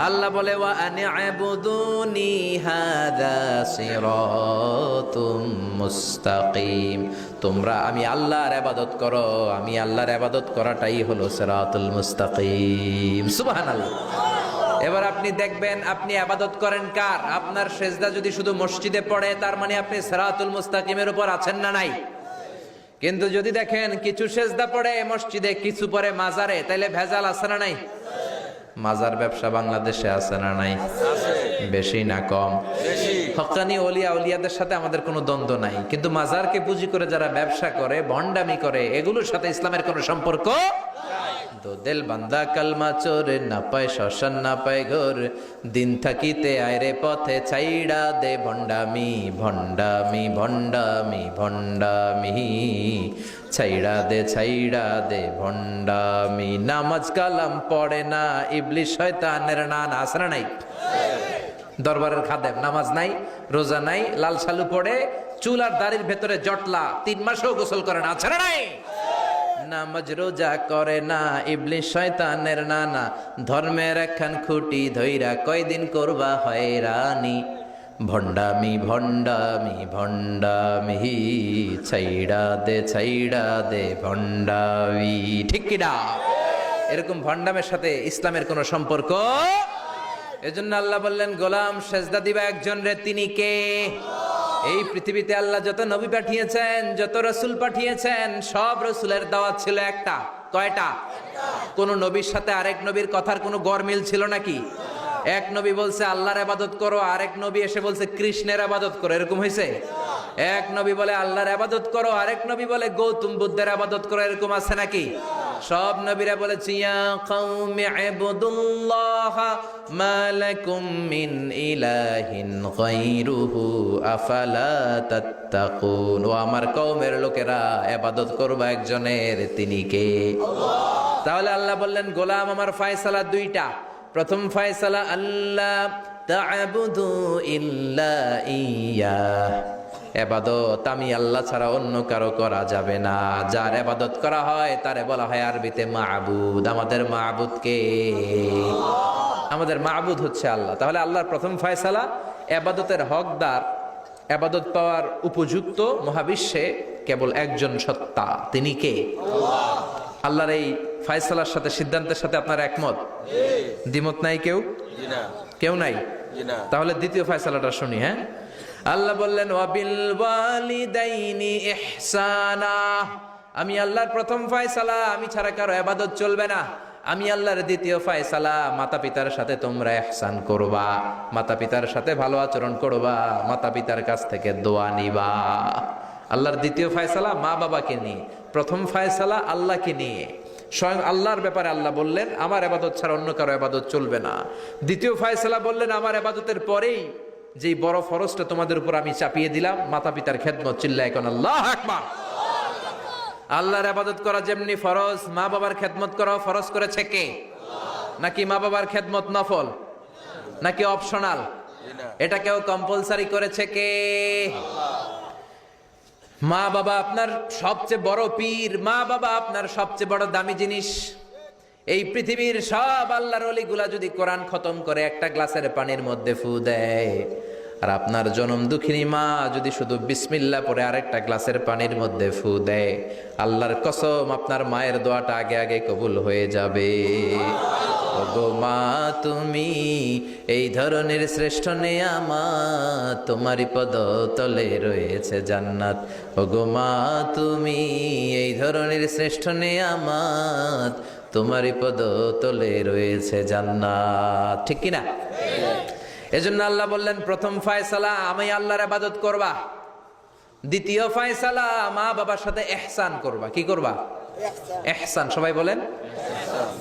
আল্লাহ বলে, ওয়া আনি'বুদুনি হাযা সিরাতুম মুস্তাকিম, তোমরা আমি আল্লাহর ইবাদত করো, আমি আল্লাহর ইবাদত করাটাই হলো সিরাতুল মুস্তাকিম। সুবহানাল্লাহ। এবার আপনি দেখবেন আপনি ইবাদত করেন কার? আপনার সেজদা যদি শুধু মসজিদে পড়ে তার মানে আপনি সিরাতুল মুস্তাকিমের উপর আছেন না নাই? কিন্তু যদি দেখেন কিছু সেজদা পড়ে মসজিদে, কিছু পড়ে মাজারে, তাইলে ভেজাল আছে না নাই? মাজার ব্যবসা বাংলাদেশে আছে না নাই? বেশি না কম? বেশি। হক্কানি ওলিয়া উলিয়াদের সাথে আমাদের কোনো দ্বন্দ্ব নাই, কিন্তু মাজারকে পুঁজি করে যারা ব্যবসা করে, ভণ্ডামি করে, এগুলোর সাথে ইসলামের কোনো সম্পর্ক। তো দিল বান্দা কালমা চোরে, না পায় শ্মশান না পায় ঘর, দিন থাকিতে আয়রে পথে ছাইড়া দে ভণ্ডামি ভণ্ডামি ভণ্ডামি ভণ্ডামি, ছাইড়া দে ভণ্ডামি। নামাজ কালাম পড়ে না ইবলিশ শয়তানের নানা, আছে না নাই? দরবারের খাদেম, নামাজ নাই, রোজা নাই, লাল সালু পড়ে, চুল আর দাড়ির ভেতরে জটলা, 3 মাসেও গোসল করে না, আছে না নাই? নামাজ রোজা করে না ইবলিশ শয়তানের নানা, ধর্মের একখান খুঁটি ধইরা কয়দিন করবা হয়রানি, ভণ্ডামি ভণ্ডামি ভণ্ডামি, ছাইড়া দে ভণ্ডামি। ঠিক কিনা? এরকম ভণ্ডামের সাথে ইসলামের কোনো সম্পর্ক। এজন্য আল্লাহ বললেন, গোলাম সেজদা দিবা একজন রে, তিনি কে? এই পৃথিবীতে আল্লাহ যত নবী পাঠিয়েছেন, যত রসুল পাঠিয়েছেন, সব রসুলের দাওয়াত ছিল একটা। কয়টা? কোন নবীর সাথে আরেক নবীর কথার কোনো গরমিল ছিল নাকি? এক নবী বলছে আল্লাহর ইবাদত করো, আরেক নবী এসে বলছে কৃষ্ণের ইবাদত করো, এরকম হয়েছে? এক নবী বলে আল্লাহর ইবাদত করো, আরেক নবী বলে গৌতম বুদ্ধের ইবাদত করো, এরকম আছে নাকি? সব নবীরা বলেছে ইয়া কওমি ইবুদুল্লাহ মা লাকুম মিন ইলাহিন গায়রুহু আফালা তাত্তাকুন। ও আমার কওমের লোকেরা, ইবাদত করবা একজনের, তিনি কে? আল্লাহ। তাহলে আল্লাহ বললেন, গোলাম আমার ফয়সালা দুইটা। প্রথম ফয়সালা, আল্লাহ তা'বুদু ইল্লা ইয়্যাহ, ইবাদত আমি আল্লাহ ছাড়া অন্য কারো করা যাবে না। যার ইবাদত করা হয় তারে বলা হয় আরবিতে মাবুদ। আমাদের মাবুদ কে? আমাদের মাবুদ হচ্ছে আল্লাহ। তাহলে আল্লাহর প্রথম ফয়সালা, ইবাদতের হকদার, ইবাদত পাওয়ার উপযুক্ত মহাবিশ্বে কেবল একজন সত্তা, তিনি কে? আল্লাহ। আল্লাহর এই ফয়সালার সাথে, সিদ্ধান্তের সাথে আপনার একমত? দ্বিমত নাই কেউ? কেউ নাই? তাহলে দ্বিতীয় ফয়সালাটা শুনি। হ্যাঁ, আল্লাহ বললেন ওয়াবিল ওয়ালিদাইনি ইহসানা, আমি আল্লাহর প্রথম ফয়সালা, আমি ছাড়া কারো ইবাদত চলবে না। আমি আল্লাহর দ্বিতীয় ফয়সালা, মাতা পিতার সাথে তোমরা ইহসান করবা, মাতা পিতার সাথে ভালো আচরণ করবা, মাতা পিতার কাছ থেকে দোয়া নিবা। আল্লাহর দ্বিতীয় ফয়সালা মা বাবাকে নিয়ে, প্রথম ফয়সালা আল্লাহকে নিয়ে। স্বয়ং আল্লাহর ব্যাপারে আল্লাহ বললেন আমার ইবাদত ছাড়া অন্য কারো ইবাদত চলবে না। দ্বিতীয় ফয়সালা বললেন আমার ইবাদতের পরেই যেই বড় ফরজটা তোমাদের উপর আমি চাপিয়ে দিলাম, মাতা পিতার খেদমত। চিল্লায় কোন আল্লাহু আকবার। আল্লাহর ইবাদত করা যেমনি ফরজ, মা বাবার খেদমত করা ফরজ করেছে কে? নাকি মা বাবার খেদমত নফল, নাকি অপশনাল? এটা কেউ কম্পালসারি করেছে কে? মা বাবা আপনার সবচেয়ে বড় পীর, মা বাবা আপনার সবচেয়ে বড় দামি জিনিস। এই পৃথিবীর সব আল্লাহর ওলিগুলা যদি কোরআন খতম করে একটা গ্লাসের পানির মধ্যে ফু দেয়, আর আপনার জনম দুঃখিনী মা যদি শুধু বিসমিল্লাহ পরে আরেকটা গ্লাসের পানির মধ্যে ফু দেয়, আল্লাহর কসম আপনার মায়ের দোয়াটা আগে আগে কবুল হয়ে যাবে। ওগো মা তুমি এই ধরনের শ্রেষ্ঠ নেয়ামত, তোমারই পদতলে রয়েছে জান্নাত। ওগো মা তুমি এই ধরনের শ্রেষ্ঠ নেয়ামত, তোমারই পদতলে রয়েছে জান্নাত। ঠিক কিনা? এজন্য আল্লাহ বললেন প্রথম ফয়সালা আমি আল্লাহর ইবাদত করবা, দ্বিতীয় ফয়সালা মা বাবার সাথে ইহসান করবা। কি করবা? ইহসান। সবাই বলেন।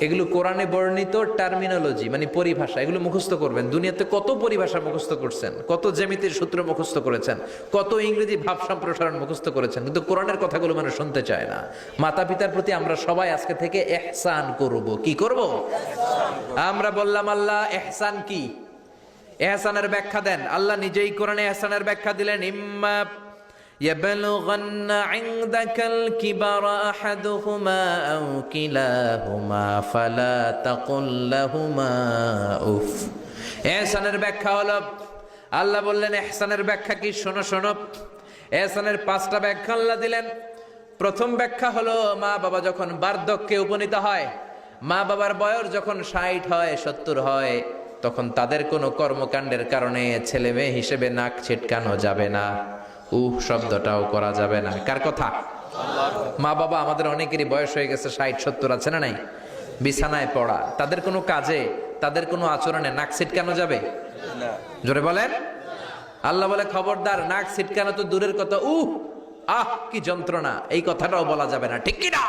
এগুলো কোরআনে বর্ণিত টার্মিনোলজি, মানে পরিভাষা, এগুলো মুখস্থ করবেন। দুনিয়াতে কত পরিভাষা মুখস্থ করছেন, কত জ্যামিতির সূত্র মুখস্থ করেছেন, কত ইংরেজি ভাব সম্প্রসারণ মুখস্থ করেছেন, কিন্তু কোরআনের কথাগুলো মানুষ শুনতে চায় না। মাতা পিতার প্রতি আমরা সবাই আজকে থেকে ইহসান করব। কি করব? আমরা বললাম আল্লাহ ইহসান কি? ইহসানের ব্যাখ্যা দেন। আল্লাহ নিজেই কোরআনে ইহসানের ব্যাখ্যা দিলেন, ইম্মা ইয়াবলুগান্না ইনদাকাল কিবারা আহাদুহুমা আও কিলাহুমা ফালা তাকুল লাহুমা উফ। ইহসানের ব্যাখ্যা হলো, আল্লাহ বললেন ইহসানের ব্যাখ্যা কি? শোনো শোনো। ইহসানের 5টা ব্যাখ্যা আল্লাহ দিলেন। প্রথম ব্যাখ্যা হলো মা বাবা যখন বার্ধক্যে উপনীত হয়, মা বাবার বয়স যখন 60 হয় 70 হয়, তখন তাদের কোনো কর্মকাণ্ডের কারণে ছেলে মেয়ে হিসেবে নাক ছিটকানো যাবে না, শব্দটাও করা যাবে না। কার কথা? মা বাবা আমাদের অনেকেরই বয়স হয়ে গেছে, 60-70 আছে না নাই, বিছানায় পড়া, তাদের কোনো কাজে তাদের কোনো আচরণে নাক ছিটকানো যাবে? না। জোরে বলেন। আল্লাহ বলে খবরদার, নাক ছিটকানো তো দূরের কথা, কি যন্ত্রণা, এই কথাটাও বলা যাবে না, ঠিক কি না?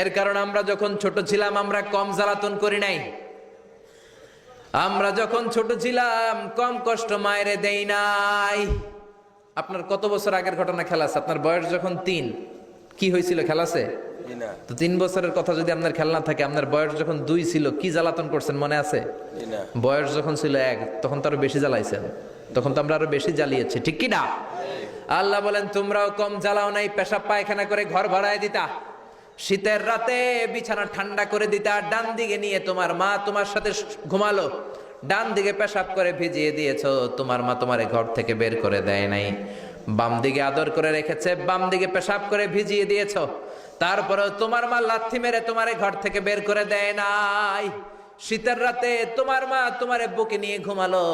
এর কারণ আমরা যখন ছোট ছিলাম আমরা কম জ্বালাতন করি নাই। আমরা যখন ছোট ছিলাম কম কষ্ট মায়েরে দেই নাই। আপনার কত বছর আগের ঘটনা খেলা আছে? আপনার বয়স যখন 3, কি হয়েছিল খেলাছে? না। তো 3 বছরের কথা যদি আপনার খেয়াল না থাকে, আপনার বয়স যখন 2 ছিল কি জ্বালাতন করছেন মনে আছে? না। বয়স যখন ছিল 1 তখন তো আরো বেশি জ্বালাইছেন, তখন তো আমরা আরো বেশি জ্বালিয়েছি, ঠিক কি না? আল্লাহ বলেন তোমরাও কম জ্বালাও নাই, পেশাব পায়খানা করে ঘর ভরায় দিতা, শীতের রাতে বিছানা ঠান্ডা করে দিতা, ডান দিকে নিয়ে তোমার মা তোমার সাথে ঘুমালো, ডান দিকে পেশাব করে ভিজিয়ে দিয়েছো, তোমার মা তোমারে ঘর থেকে বের করে দেয় নাই, বাম দিকে আদর করে রেখেছে, বাম দিকে পেশাব করে ভিজিয়ে দিয়েছো, তারপরেও তোমার মা লাথি মেরে তোমারে ঘর থেকে বের করে দেয় নাই। শীতের রাতে তোমার মা তোমারে বুকে নিয়ে ঘুমালো,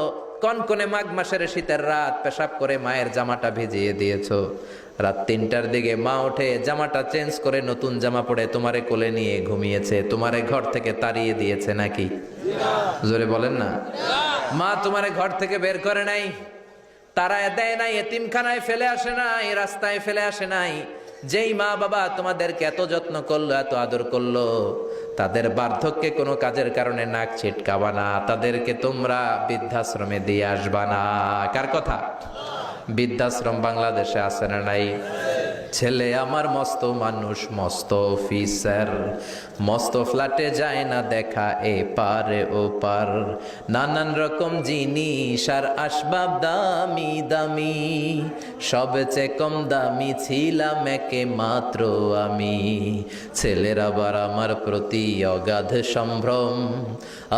কনকনে মাঘ মাসের শীতের রাত, পেশাব করে মায়ের জামাটা ভিজিয়ে দিয়েছো, রাত 3টার দিকে মা উঠে জামাটা চেঞ্জ করে নতুন জামা পরে তোমারে কোলে নিয়ে ঘুমিয়েছে, তোমারে ঘর থেকে তাড়িয়ে দিয়েছে নাকি? জোরে বলেন না। মা তোমারে ঘর থেকে বের করে নাই, তারায় দেয় নাই, এতিমখানায় ফেলে আসে নাই, রাস্তায় ফেলে আসে নাই। যেই মা বাবা তোমাদেরকে এত যত্ন করলো, এত আদর করলো, তাদের বার্ধক্যে কোনো কাজের কারণে নাক ছিটকাবা না, তাদেরকে তোমরা বৃদ্ধাশ্রমে দিয়ে আসবা না। কার কথা? বৃদ্ধাশ্রম বাংলাদেশে আছে না নাই? ছেলে আমার মস্ত মানুষ, মস্ত অফিসার, মস্ত ফ্ল্যাটে যায় না দেখা এ পারে ও পার, নানান রকম জিনিস আর আসবাব দামি দামি, সবচেয়ে কম দামি ছিলাম একে মাত্র আমি, ছেলের আবার আমার প্রতি অগাধ সম্ভ্রম,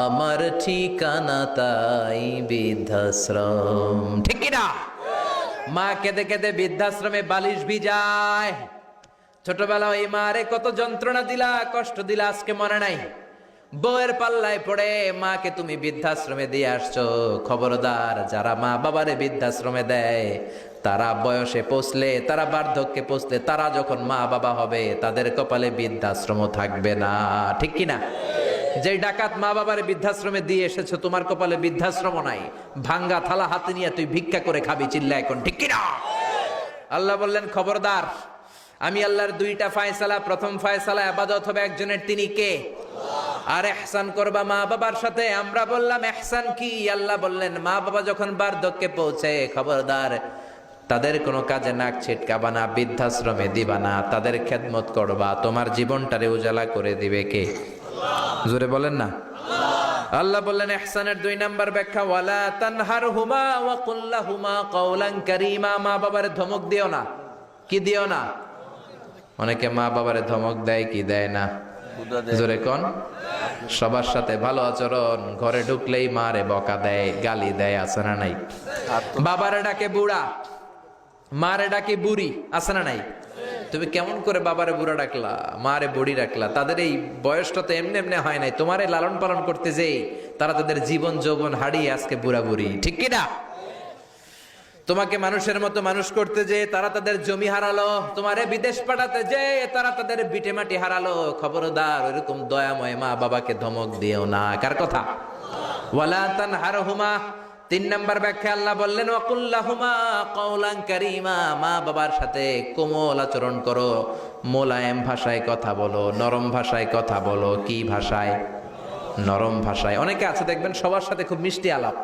আমার ঠিকানা তাই বৃদ্ধাশ্রম, ঠিক কি না? মা কেঁদে কেঁদে বৃদ্ধাশ্রমে বালিশ ভিজায়। ছোটবেলা ওই মারে কত যন্ত্রণা দিলা, কষ্ট দিলা, আজকে মনে নাই? বউয়ের পাল্লায় পড়ে মাকে তুমি বৃদ্ধাশ্রমে দিয়ে আসছো। খবরদার, যারা মা বাবারে বৃদ্ধাশ্রমে দেয় তারা বয়সে পৌঁছলে, তারা বার্ধক্যে পৌঁছলে, তারা যখন মা বাবা হবে তাদের কপালে বৃদ্ধাশ্রম থাকবে না, ঠিক কিনা? যে ডাকাত মা বাবার বৃদ্ধাশ্রমে দিয়ে এসেছো, তোমার কপালে বৃদ্ধাশ্রম নাই, ভাঙ্গা থালা হাতে নিয়ে তুই ভিক্ষা করে খাবি, চিল্লা এখন, ঠিক কিনা? আল্লাহ বললেন খবরদার, আমি আল্লাহর 2টা ফয়সালা, প্রথম ফয়সালা ইবাদত হবে একজনের, তিনি কে? আর ইহসান করবা মা বাবার সাথে। আমরা বললাম ইহসান কি? আল্লাহ বললেন মা বাবা যখন বার্ধক্যে পৌঁছে, খবরদার তাদের কোনো কাজে নাক ছিটকাবা না, বৃদ্ধাশ্রমে দিবা না, তাদের খেদমত করবা, তোমার জীবনটারে উজালা করে দিবে কে? জোরে বলেন না। আল্লাহ বললেন ইহসানের 2 নাম্বার ব্যাখ্যা, ওয়ালা তানহারহুমা ওয়া কুল লাহুমা কাওলান কারীমা, মা বাবারে ধমক দিও না। কি দিও না? অনেকে মা বাবারে ধমক দেয়, কি দেয় না? জোরে কোন? সবার সাথে ভালো আচরণ, ঘরে ঢুকলেই মারে বকা দেয়, গালি দেয়, আছে না নাই? বাবারে ডাকে বুড়া, মারে ডাকে বুড়ি, আছে না নাই? তুমি কেমন করে বাবারে বুড়া ডাকলা, মারে বুড়ি ডাকলা? তাদের এই বয়সটা তো এমনি এমনি হয় নাই, তোমারে লালন পালন করতে যেই তারা তাদের জীবন যৌবন হারিয়ে আজকে বুড়া বুড়ি, ঠিক কিনা? তোমাকে মানুষের মতো মানুষ করতে যে তারা তাদের জমি হারালো, তোমারে বিদেশ পাঠাতে যে তারা তাদের বিটে মাটি হারালো। খবরদার, এরকম দয়াময় মা বাবাকে ধমক দিও না। কার কথা? ওয়ালা তানহারহুমা। 3 নাম্বার ব্যাখ্যা আল্লাহ বললেন ওয়াকুল লাহুমা কাওলান কারীমা, মা বাবার সাথে কোমল আচরণ করো, মোলায়েম ভাষায় কথা বলো, নরম ভাষায় কথা বলো। কি ভাষায়? নরম ভাষায়। অনেকে আছে দেখবেন সবার সাথে খুব মিষ্টি আলাপ,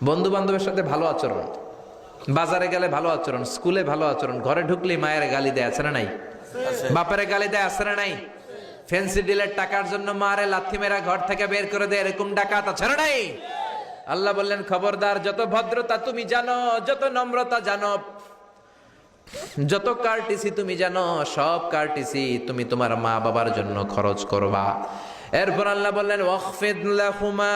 বন্ধু বান্ধবের সাথে ভালো আচরণ, বাজারে গেলে ভালো আচরণ, স্কুলে ভালো আচরণ, ঘরে ঢুকলেই মায়ের গালি দেয়, আছে না নাই? বাপের গালি দেয়, আছে না নাই? ফ্যান্সি ডিলের টাকার জন্য মারে লাথি মেরা ঘর থেকে বের করে দেয়, এরকম ডাকাত আছে না নাই? আল্লাহ বললেন খবরদার, যত ভদ্রতা তুমি জানো, যত নম্রতা জানো, যত কার্টিসি তুমি জানো, সব কার্টিসি তুমি তোমার মা বাবার জন্য খরচ করবা। এরপর আল্লাহ বললেন ওয়াখফিদ লাহুমা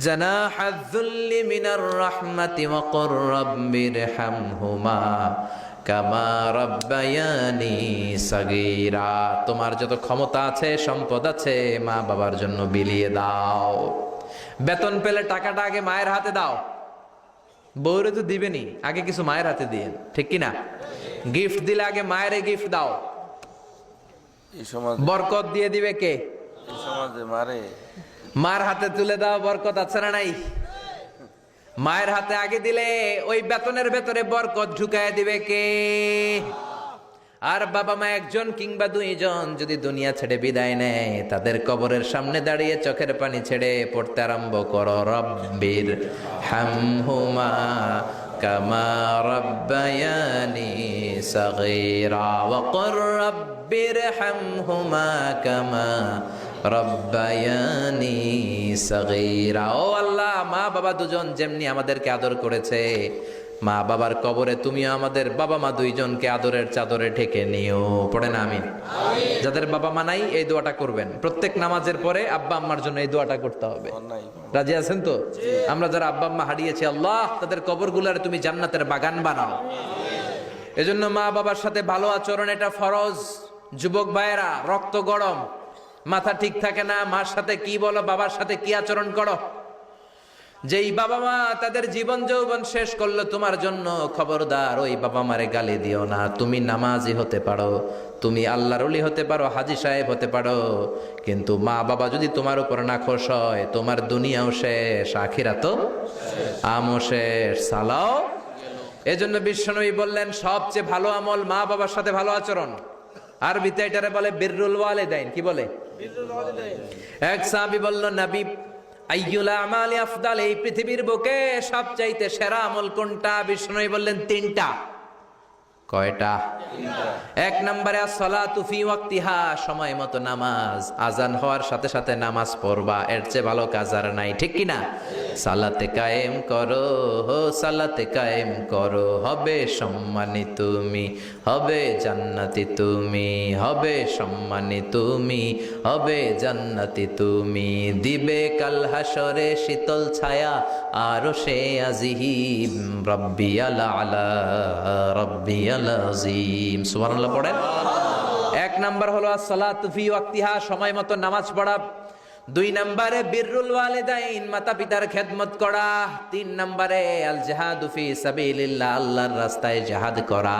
জানাহায যুল্লি মিনার রাহমাতি ওয়া কুর রাব্বিরহামহুমা কামা রাব্বায়ানি সাগীরা। তোমার যত ক্ষমতা আছে, সম্পদ আছে, মা বাবার জন্য বিলিয়ে দাও। বেতন পেলে টাকাটা আগে মায়ের হাতে দাও, বউরে তো দিবেনি, আগে কিছু মায়ের হাতে দিয়ে, ঠিক কিনা? গিফট দিলে আগে মায়ের গিফট দাও। এই সমাজ, বরকত দিয়ে দিবে কে? এই সমাজে মারে। মার হাতে তুলে দাও, বরকত আছে না নাই? মায়ের হাতে আগে দিলে ওই বেতনের ভেতরে বরকত ঢুকায় দিবে কে? আর বাবা মা একজন কিংবা দুইজন যদি দুনিয়া ছেড়ে বিদায় নেয়, তাদের কবরের সামনে দাঁড়িয়ে চোখের পানি ছেড়ে পড়তে আরম্ভ করো, রব্বির হামহুমা কামা রাব্বায়ানি সাগীরা ওয়া ক্বর রব্বির হামহুমা কামা রব্বায়ানি সাগীরা। ও আল্লাহ, মা বাবা দুজন যেমনি আমাদেরকে আদর করেছে, মা বাবার কবরে তুমিও আমাদের বাবা মা দুইজনকে আদরের চাদরে ঢেকে নিও। পড়েন আমিন। যাদের বাবা মা নাই এই দোয়াটা করবেন, প্রত্যেক নামাজের পরে আব্বা আম্মার জন্য এই দোয়াটা করতে হবে। অন্যায়। রাজি আছেন তো? আমরা যারা আব্বা আম্মা হারিয়েছি, আল্লাহ তাদের কবরগুলোর তুমি জান্নাতের বাগান বানাও। এজন্য মা বাবার সাথে ভালো আচরণ এটা ফরজ। যুবক ভাইয়েরা, রক্ত গরম, মাথা ঠিক থাকে না, মার সাথে কি বলো, বাবার সাথে কি আচরণ করো। যেই বাবা মা তাদের জীবন যৌবন শেষ করলো তোমার জন্য, খবরদার ওই বাবা মারে গালি দিও না। তুমি নামাজি হতে পারো, তুমি আল্লাহর ওলি হতে পারো, হাজী সাহেব হতে পারো, কিন্তু মা বাবা যদি তোমার উপর নাখোশ হয়, তোমার দুনিয়াও শেষ, আখিরাতও আমও শেষ, সালাও। এজন্য বিশ্বনবী বললেন সবচেয়ে ভালো আমল মা বাবার সাথে ভালো আচরণ। আরবিতে এটারে বলে বিররুল ওয়ালিদাইন। কি বলে? এক সাহাবী বলল, নবী আইয়ুল আমালি আফদাল, এই পৃথিবীর বুকে সবচাইতে সেরা আমল কোনটা? বিষ্ণু বললেন তিনটা। কয়টা? এক নম্বরে as-সালাতু ফি ওয়াক্তিহা, সময় মতো নামাজ, আজান হওয়ার সাথে সাথে নামাজ পড়বা, এর চেয়ে ভালো কাজ আর নাই, ঠিক কি না? সালাতে কায়েম করো, সালাতে কায়েম করো, হবে সম্মানী তুমি, হবে জান্নাতি তুমি, হবে সম্মানী তুমি, হবে জান্নাতি তুমি, দিবে কাল হাসরে শীতল ছায়া আরশে আজিম, রাব্বিয়াল আলা রাব্বিয়াল আজিম। সুবহানাল্লাহ পড়েন। এক নাম্বার হলো as-সালাতু ফি ওয়াক্তিহা, সময় মতো নামাজ পড়া। দুই নম্বরে বিররুল ওয়ালিদাইন, মাতা পিতার খেদমত করা। তিন নম্বরে আল জিহাদু ফি সাবিলিল্লাহ, আল্লাহর রাস্তায় জিহাদ করা।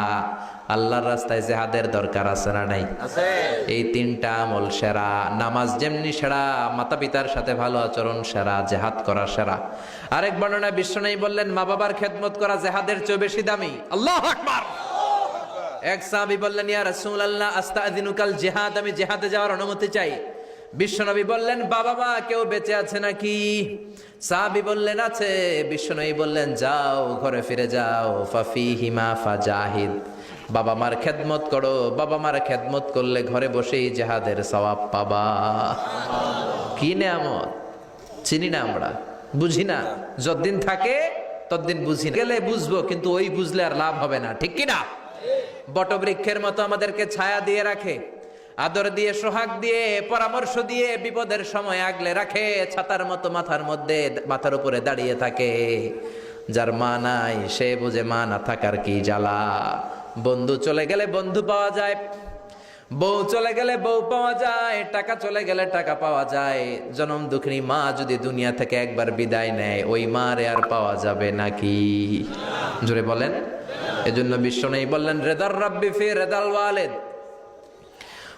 আল্লাহর রাস্তায় জিহাদের দরকার আছে না নাই? আছে। এই তিনটা আমল সেরা। নামাজ যেমনি সেরা, মাতা পিতার সাথে ভালো আচরণ সেরা, জিহাদ করা সেরা। আরেক বর্ণনায় বিশ্বনবী বললেন মা বাবার খেদমত করা জিহাদের চেয়ে বেশি দামি। আল্লাহু আকবার। এক সাহাবী বললেন, ইয়া রাসূলুল্লাহ আস্তাযিনুকাল জিহাদ, আমি জিহাদে যাওয়ার অনুমতি চাই। বিশ্বনবী বললেন, বাবা মা কেউ বেঁচে আছে নাকি? সাহাবী বললেন আছে। বিশ্বনবী বললেন, যাও ঘরে ফিরে যাও, ফাফিহিমা ফাজাহিদ, বাবা মার খেদমত করো। বাবা মার খেদমত করলে ঘরে বসেই জিহাদের সওয়াব পাবা। কি নেয়ামত, চিনি না আমরা, বুঝি না। যতদিন থাকে ততদিন বুঝি না, গেলে বুঝবো, কিন্তু ওই বুঝলে আর লাভ হবে না, ঠিক কি না? বটবৃক্ষের মতো আমাদেরকে ছায়া দিয়ে রাখে, আদর দিয়ে, সোহাগ দিয়ে, পরামর্শ দিয়ে, বিপদের সময় আগলে রাখে, ছাতার মতো মাথার মধ্যে, মাথার উপরে দাঁড়িয়ে থাকে। যার মা নাই সে বুঝে মা না থাকার কি জ্বালা। বন্ধু চলে গেলে বন্ধু পাওয়া যায়, বউ চলে গেলে বউ পাওয়া যায়, টাকা চলে গেলে টাকা পাওয়া যায়। জনম দুঃখিনী মা যদি দুনিয়া থেকে একবার বিদায় নেয়, ওই মারে আর পাওয়া যাবে নাকি? জোরে বলেন। এজন্য বিশ্বনবী বললেন, রেদার রাব্বি ফি রেদাল ওয়ালিদ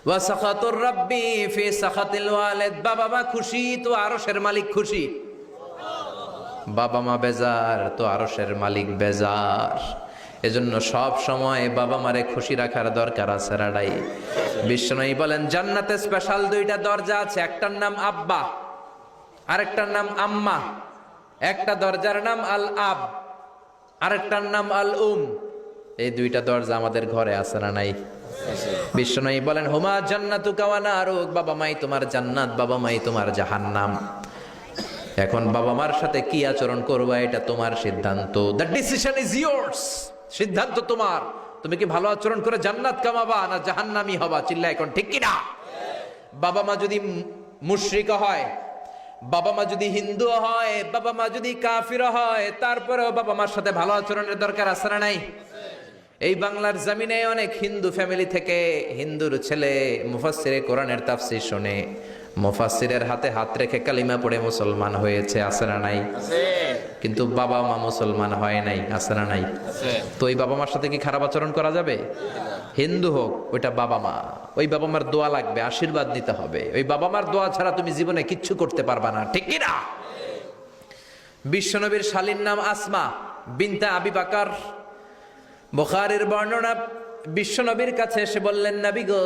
ওয়া সাখাতুর রাব্বি ফি সাখাতিল ওয়ালিদ। বাবা মা খুশি তো আরশের মালিক খুশি, বাবা মা বেজার তো আরশের মালিক বেজার। এজন্য সব সময় বাবা মারে খুশি রাখার দরকার আছে রাডাই। বিশ্বনবী বলেন, জান্নাতে স্পেশাল দুইটা দরজা আছে, একটার নাম আব্বা, আরেকটার নাম আম্মা। একটা দরজার নাম আল আব, আরেকটার নাম আল উম। এই দুইটা দরজা আমাদের ঘরে আছে না নাই? বিশ্বনবী বলেন, হুমা জান্নাতুকা ওয়া নারুক, বাবা মাই তোমার জান্নাত, বাবা মাই তোমার জাহান্নাম। এখন বাবা মার সাথে কি আচরণ করবা এটা তোমার সিদ্ধান্ত। দ্য ডিসিশন ইজ ইয়ার্স, সিদ্ধান্ত তোমার। তুমি কি ভালো আচরণ করে জান্নাত কামাবা না জাহান্নামী হবা? চিল্লা এখন, ঠিক কি না? বাবা মা যদি মুশরিক হয়, বাবা মা যদি হিন্দু হয়, বাবা মা যদি কাফির হয়, তারপরেও বাবা মার সাথে ভালো আচরণের দরকার আছে না নাই? এই বাংলার জমিনে অনেক হিন্দু ফ্যামিলি থেকে হিন্দুর ছেলে মুফাসসিরে কোরআনের তাফসীর শুনে মুফাসসিরের হাতে হাত রেখে কালিমা পড়ে মুসলমান হয়েছে, আছে না নাই? কিন্তু বাবা মা মুসলমান হয় নাই, আছে না নাই? তো ওই বাবা মার সাথে কি খারাপ আচরণ করা যাবে? হিন্দু হোক, ওইটা বাবা মা, ওই বাবা মার দোয়া লাগবে, আশীর্বাদ নিতে হবে। ওই বাবা মার দোয়া ছাড়া তুমি জীবনে কিচ্ছু করতে পারবা না, ঠিক কি না? বিশ্বনবীর শালীর নাম আসমা বিনতে আবি বকর। বুখারীর বর্ণনা, বিশ্বনবীর কাছে এসে বললেন, নবী গো,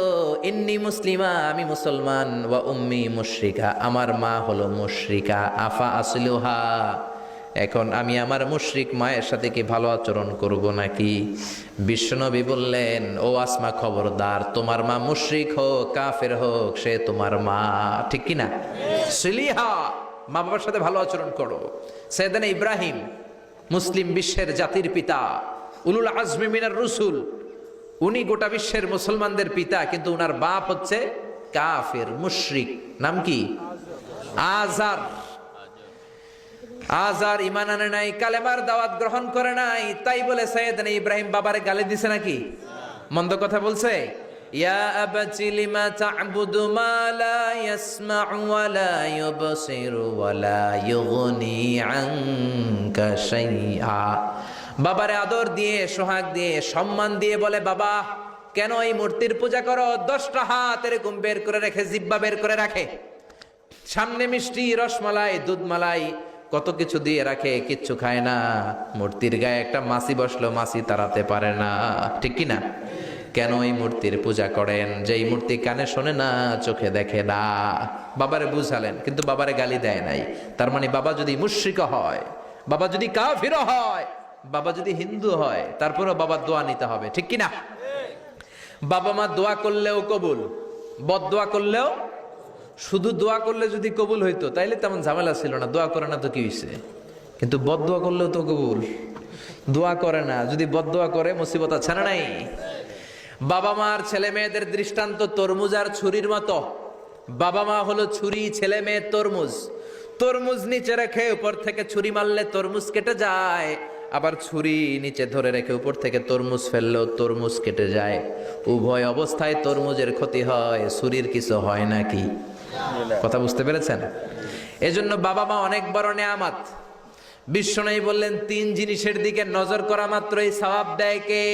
ইন্নী মুসলিমা, আমি মুসলমান, ওয়া উম্মি মুশরিকা, আমার মা হলো মুশরিকা, আফা আসলুহা, এখন আমি আমার মুশরিক মায়ের সাথে কি ভালো আচরণ করব নাকি? বিশ্বনবী বললেন, ও আসমা, খবরদার, তোমার মা মুশরিক হোক কাফের হোক, সে তোমার মা, ঠিক কি না? সিলিহা, মা বাবার সাথে ভালো আচরণ করো। সাইয়েদনা ইব্রাহিম, মুসলিম বিশ্বের জাতির পিতা, উলুল আজমি মিনার রসুল, উনি গোটা বিশ্বের মুসলমানদের পিতা, কিন্তু উনার বাপ হচ্ছে কাফের মুশরিক। নাম কি? আজার। আজার ইমান আনে নাই, কালেমার দাওয়াত গ্রহণ করে নাই, তাই বলে সাইয়েদনা ইব্রাহিম বাবারে গালি দিছে নাকি? মন্দ কথা বলছে? ইয়া আবাতি লিমা তা'বুদু মা লা ইয়াসমা'ু ওয়া লা ইউবসিরু ওয়া লা ইউগনি আনকা শাইআ। বাবারে আদর দিয়ে, সোহাগ দিয়ে, সম্মান দিয়ে বলে, বাবা কেন এই মূর্তির পূজা করো? 10টা হাত এরকম বের করে রেখে, জিহ্বা বের করে রাখে, সামনে মিষ্টি, রসমালাই, দুধমালাই, কত কিছু দিয়ে রাখে, কিচ্ছু খায় না। মূর্তির গায়ে একটা মাছি বসলো, মাছি তাড়াতে পারে না, ঠিক কি না? কেন এই মূর্তির পূজা করেন? যে এই মূর্তি কানে শোনে না, চোখে দেখে না। বাবারে বুঝালেন, কিন্তু বাবারে গালি দেয় নাই। তার মানে বাবা যদি মুশরিক হয়, বাবা যদি কাফির হয়, বাবা যদি হিন্দু হয়, তারপরেও বাবার দোয়া নিতে হবে, ঠিক কি না? বাবা মা দোয়া করলেও কবুল, বদদোয়া করলেও। শুধু দোয়া করলে যদি কবুল হইতো তাইলে তেমন ঝামেলা ছিল না, দোয়া করে না তো কি হইছে? কিন্তু বদদোয়া করলেও তো কবুল। দোয়া করে না, যদি বদদোয়া করে মুসিবত আছে না নাই? বাবা মার ছেলে মেয়েদের দৃষ্টান্ত তরমুজ আর ছুরির মতো। বাবা মা হলো ছুরি, ছেলে মেয়ে তরমুজ। তরমুজ নিচে রেখে উপর থেকে ছুরি মারলে তরমুজ কেটে যায়, আবার ছুরি নিচে ধরে রেখে উপর থেকে তরমুজ ফেললেও তরমুজ কেটে যায়। উভয় অবস্থায় তরমুজের ক্ষতি হয়, ছুরির কিছু হয় নাকি? কথা বুঝতে পেরেছেন? এজন্য বাবা মা অনেক বড় নেয়ামত। বিশ্বনবী বললেন, 3 জিনিসের দিকে নজর করা মাত্রই সওয়াব দেয় কে?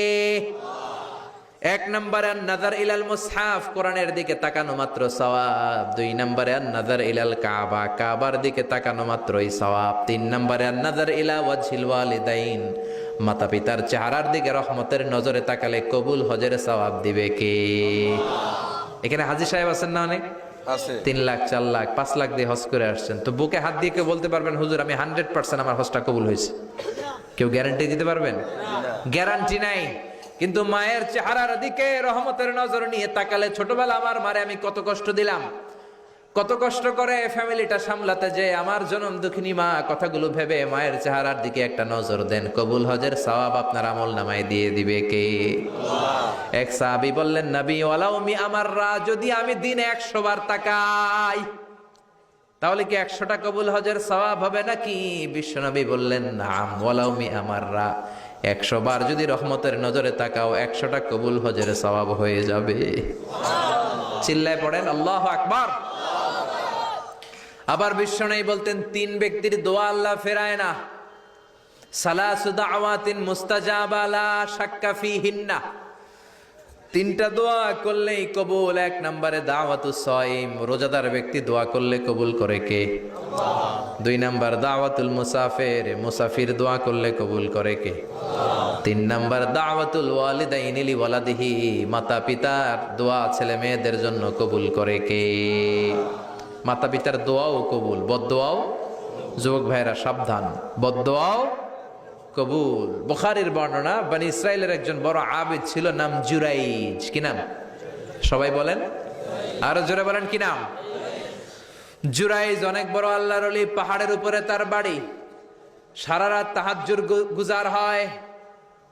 1 নম্বরে নাযার ইলাল মুসহাফ, কোরআনের দিকে তাকানো মাত্র সওয়াব। 2 নম্বরে নাযার ইলাল কাবা, কাবার দিকে তাকানো মাত্রই সওয়াব। 3 নম্বরে নাযার ইলা ওয়াজহিল ওয়ালিদাইন, মাতা পিতার চেহারার দিকে রহমতের নজরে তাকালে কবুল হজের সওয়াব দিবে কে? এখানে হাজী সাহেব আছেন না অনেক? আছে। 3 লাখ, 4 লাখ, 5 লাখ দিয়ে হজ করে আসছেন। তো বুকে হাত দিয়ে কেউ বলতে পারবেন, হুজুর আমি 100% আমার হজটা কবুল হয়েছে? কেউ গ্যারান্টি দিতে পারবেন? গ্যারান্টি নাই। কিন্তু মায়ের চেহারার দিকে রহমতের নজর নিয়ে তাকালে, ছোটবেলা আমার মারে আমি কত কষ্ট দিলাম, কত কষ্ট করে ফ্যামিলিটা সামলাতে, যে আমার জনম দুঃখিনী মা, কথাগুলো ভেবে মায়ের চেহারার দিকে একটা নজর দেন, কবুল হজের সওয়াব আপনার আমল নামায় দিয়ে দিবে কে? এক সাহাবী বললেন, নবী ওয়ালাউ মি আমাররা, যদি আমি দিনে 100 বার তাকাই তাহলে কি 100টা কবুল হজের সওয়াব হবে নাকি? বিশ্বনবী বললেন, নাম, ওয়ালাউ মি আমাররা, 100 বার যদি রহমতের নজরে তাকাও, 100টা কবুল হজের সওয়াব হয়ে যাবে। চিল্লায় পড়েন আল্লাহু আকবার। আবার বিশ্বনবী বলতেন, 3 ব্যক্তির দোয়া আল্লাহ ফেরায় না। সালাসু দাওয়াতিন মুস্তাজাবা লা শাক্কা ফিহিন্না, 3টা দোয়া করলেই কবুল। 1 নম্বরে দাওয়াতুস সাইম, রোজাদার ব্যক্তি দোয়া করলে কবুল করে কে? আল্লাহ। 2 নম্বর দাওয়াতুল মুসাফির, মুসাফির দোয়া করলে কবুল করে কে? আল্লাহ। 3 নম্বর দাওয়াতুল ওয়ালিদাইনি লি ওয়ালাদিহি, মাতা পিতার দোয়া ছেলে মেয়েদের জন্য কবুল করে কে? মাতা পিতার দোয়াও কবুল, বদদোয়াও। যুবক ভাইরা সাবধান, বদদোয়াও কবুল। বুখারীর বর্ণনা, বনি ইসরাইলের একজন বড় আবিদ ছিল, নাম জুরাইজ। কি নাম? সবাই বলেন, আরো জোরে বলেন, কি নাম? জুরাইজ অনেক বড় আল্লাহর ওলি, পাহাড়ের উপরে তার বাড়ি। সারা রাত তাহাজ্জুদ গুজার হয়।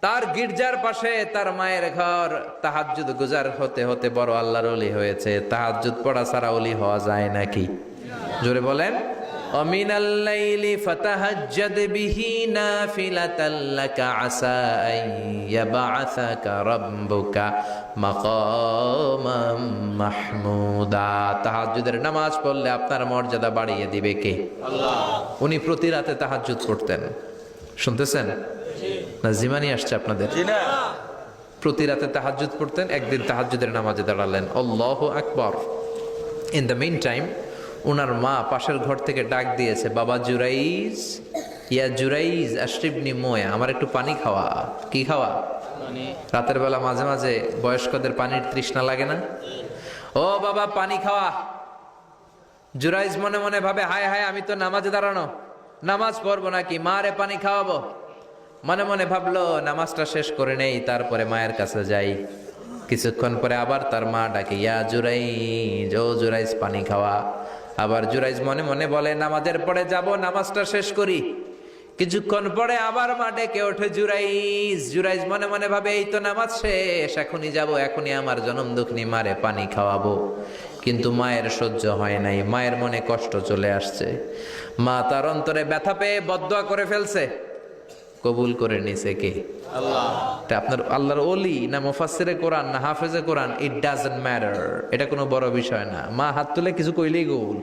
তার গির্জার পাশে তার মায়ের ঘর। তাহাজ্জুদ গুজার হতে হতে বড় আল্লাহর ওলি হয়েছে। তাহাজ্জুদ পড়া ছাড়া ওলি হওয়া যায় নাকি? জোরে বলেন। ومن الليل فتهجد به نافلة لك عسى أن يبعثك ربك مقاما محمودا। তাহাজ্জুদের নামাজ পড়লে আপনার মর্যাদা বাড়িয়ে দিবে কে? আল্লাহ। উনি প্রতি রাতে তাহাজ্জুদ পড়তেন, শুনতেছেন না? জিমানি আসছে আপনাদের? জি না। প্রতি রাতে তাহাজ্জুদ পড়তেন, একদিন তাহাজ্জুদের নামাজে দাঁড়ালেন, আল্লাহু আকবার। ইন দ্য মিন টাইম ওনার মা পাশের ঘর থেকে ডাক দিয়েছে, বাবা জুরাইজ, ইয়া জুরাইজ আশরিবনি মোয়া, আমার একটু পানি খাওয়া। কি খাওয়া? রাতের বেলা মাঝে মাঝে বয়স্কদের পানির তৃষ্ণা লাগে না? ও বাবা পানি খাওয়া। জুরাইজ মনে মনে ভাবে, হায় হায়, আমি তো নামাজে দাঁড়ানো, নামাজ পড়বো নাকি, মারে পানি খাওয়াবো। মনে মনে ভাবলো নামাজটা শেষ করে নেই, তারপরে মায়ের কাছে যাই। কিছুক্ষণ পরে আবার তার মা ডাকে, ইয়া জুরাইজ, ও জুরাইজ পানি খাওয়া। আবার জুরাইজ মনে মনে বলে, নামাজের পরে যাব, নামাজটা শেষ করি। কিছুক্ষণ পরে আবার মা ডেকে ওঠে, জুরাইজ। জুরাইজ মনে মনে ভাবে, এই তো নামাজ শেষ, এখনই যাব, এখনই আমার জনম দুঃখিনী মারে পানি খাওয়াবো। কিন্তু মায়ের সহ্য হয় নাই, মায়ের মনে কষ্ট চলে আসছে। মা তার অন্তরে ব্যথা পেয়ে বদদোয়া করে ফেলছে। কবুল করে নিছে কে? আল্লাহ। আপনার আল্লাহর ওলি না মুফাসসিরে কোরআন না হাফেজে কোরআন, ইট ডাজন্ট ম্যাটার, এটা কোনো বড় বিষয় না। মা হাত তুলে কিছু কইলেই কবুল।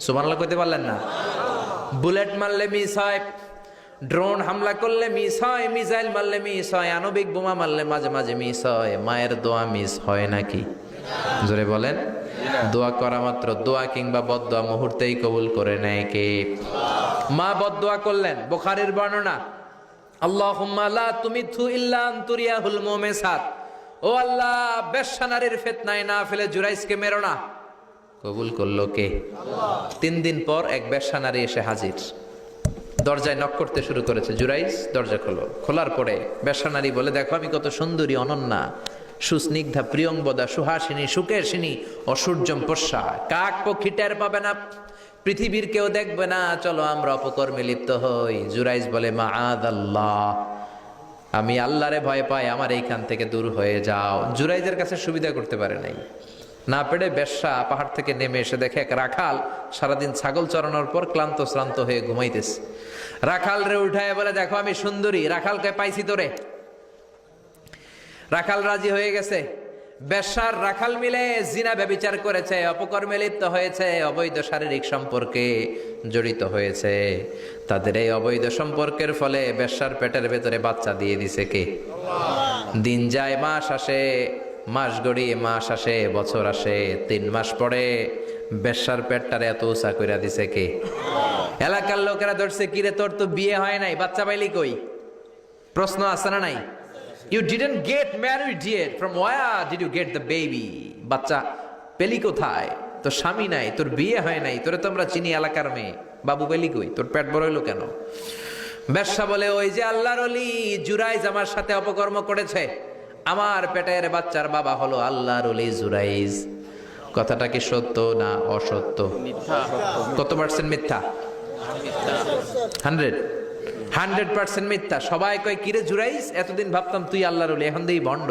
সুবহানাল্লাহ কইতে পারলেন না? বুলেট মারলে মিস হয়, ড্রোন হামলা করলে মিস হয়, মিসাইল মারলে মিস হয়, আণবিক বোমা মারলে মাঝে মাঝে মিস হয়। মায়ের দোয়া মিস হয় নাকি? জোরে বলেন। দোয়া করা মাত্র, দোয়া কিংবা বদদোয়া মুহূর্তেই কবুল করে নেয় কে? মা বদদোয়া করলেন। বুখারীর বর্ণনা, আল্লাহুম্মা লা তুমিথু ইল্লা আনতুরিয়াহুল মুমিসাত, ও আল্লাহ বেশ্যা নারীর ফিতনায় না ফেলে জুরাইজকে মেরো না। কবুল করলো কে? আল্লাহ। 3 দিন পর এক বেশ্যা নারী এসে হাজির, দরজায় নক করতে শুরু করেছে। জুরাইজ দরজা খোলো। খোলার পরে বেশ্যা নারী বলে, দেখো আমি কত সুন্দরী, অনন্যা, সুস্নিগ্ধা, প্রিয়ংবদা, সুহাসিনী, সুকেশিনী, অসূর্যম পশ্যা, কাক পক্ষী টের পাবে না, পৃথিবীর কেউ দেখবে না, চলো আমরা অপকর্মে লিপ্ত হই। জুরাইজ বলে, মাআদাল্লাহ, আমি আল্লাহরে ভয় পাই, আমার এইখান থেকে দূর হয়ে যাও। জুরাইজের কাছে সুবিধা করতে পারে নাই, না পেরে বেশ্যা পাহাড় থেকে নেমে এসে দেখে এক রাখাল সারাদিন ছাগল চড়ানোর পর ক্লান্ত শ্রান্ত হয়ে ঘুমাইতেছে। রাখাল রে উঠায় বলে, দেখো আমি সুন্দরী। রাখালকে পাইছি তোরে। রাখাল রাজি হয়ে গেছে। বেশ্যার রাখাল মিলে জিনা ব্যভিচার করেছে, অপকর্মে লিপ্ত হয়েছে, অবৈধ শারীরিক সম্পর্কে জড়িত হয়েছে। তাদের এই অবৈধ সম্পর্কের ফলে বেশ্যার পেটের ভেতরে বাচ্চা দিয়ে দিছে কে? দিন যায়, মাস আসে, মাস গড়িয়ে মাস আসে, বছর আসে, 3 মাস পরে বেশ্যার পেটটারে এত উঁচা কইরা দিছে কে? এলাকার লোকেরা ধরছে, কিরে তোর তো বিয়ে হয় নাই, বাচ্চা পাইলি কই? প্রশ্ন আছে না নাই? You didn't get married yet. From where did you get the baby? বাচ্চা পেলি কোথায়? তোর স্বামী নাই, তোর বিয়ে হয় নাই, তোরে তো আমরা চিনি এলাকার মেয়ে, বাবু পেলি কই? তোর পেট বড় হইলো কেন? বেশ্যা বলে, ওই যে আল্লাহর ওলি জুরাইজ আমার সাথে অপকর্ম করেছে, আমার পেটের বাচ্চার বাবা হলো আল্লাহর ওলি জুরাইজ। কথাটা কি সত্য না অসত্য? কত পার্সেন্ট মিথ্যা? 100% মিথ্যা। সবাই কয়, কিরে জুরাইজ, এতদিন ভাবতাম তুই আল্লাহর ওলি, এখন দিই ভণ্ড।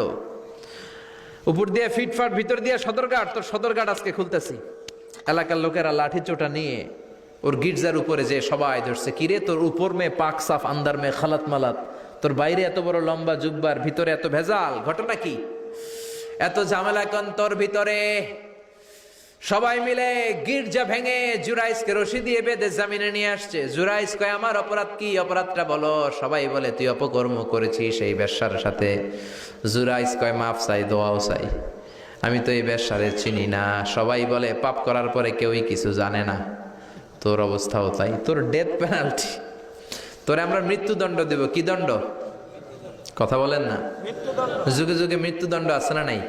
উপর দিয়ে ফিটফাট, ভিতর দিয়ে সদরঘাট, তোর সদরঘাট আজকে খুলতেছি। এলাকার লোকেরা লাঠি চোটা নিয়ে ওর গির্জার উপরে যে সবাই ধরছে, কিরে তোর উপর মে পাক সাফ, আন্দার মে খালাত মালাত, তোর বাইরে এত বড় লম্বা জুব্বার, ভিতরে এত ভেজাল, ঘটনা কি? এত ঝামেলা কোন তোর ভিতরে? সবাই মিলে গির্জা ভেঙে জুরাইজকে রশি দিয়ে বেঁধে জামিনে নিয়ে আসছে। জুরাইজ কয়, আমার অপরাধ কি? অপরাধটা বলো। সবাই বলে, তুই অপকর্ম করেছিস সেই বেশ্যার সাথে। জুরাইজ কয়, মাফ চাই, দোয়াও চাই, আমি তো এই বেশ্যারে চিনি না। সবাই বলে, পাপ করার পরে কেউই কিছু জানে না, তোর অবস্থাও তাই, তোর ডেথ পেনাল্টি, তোরে আমরা মৃত্যুদণ্ড দেব। কি দণ্ড? কথা বলেন না। যুগে যুগে মৃত্যুদণ্ড আছে না নাই?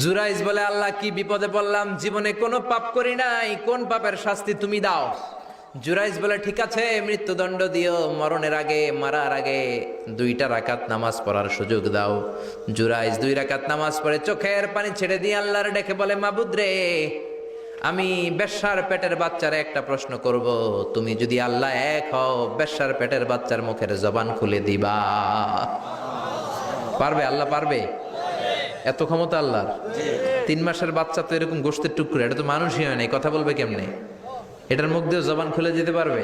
জুরাইজ বলে, আল্লাহ কি বিপদে পড়লাম, জীবনে কোনো পাপ করি নাই, কোন পাপের শাস্তি তুমি দাও? জুরাইজ বলে, ঠিক আছে মৃত্যুদণ্ড দিও, মরণের আগে, মারার আগে 2 রাকাত নামাজ পড়ার সুযোগ দাও। জুরাইজ 2 রাকাত নামাজ পড়ে চোখের পানি ছেড়ে দিয়ে আল্লাহর ডেকে বলে, মাবুদ রে, আমি বেশ্যার পেটের বাচ্চারে একটা প্রশ্ন করব, তুমি যদি আল্লাহ এক হও, বেশ্যার পেটের বাচ্চার মুখের জবান খুলে দিবা? পারবে? আল্লাহ পারবে? এত ক্ষমতা আল্লাহর। 3 মাসের বাচ্চা তো এরকম গোশতের টুকরো, এটা তো মানুষই হয় নাই, কথা বলবে কেমনে? এটার মুখ দিয়ে জবান খুলে দিতে পারবে?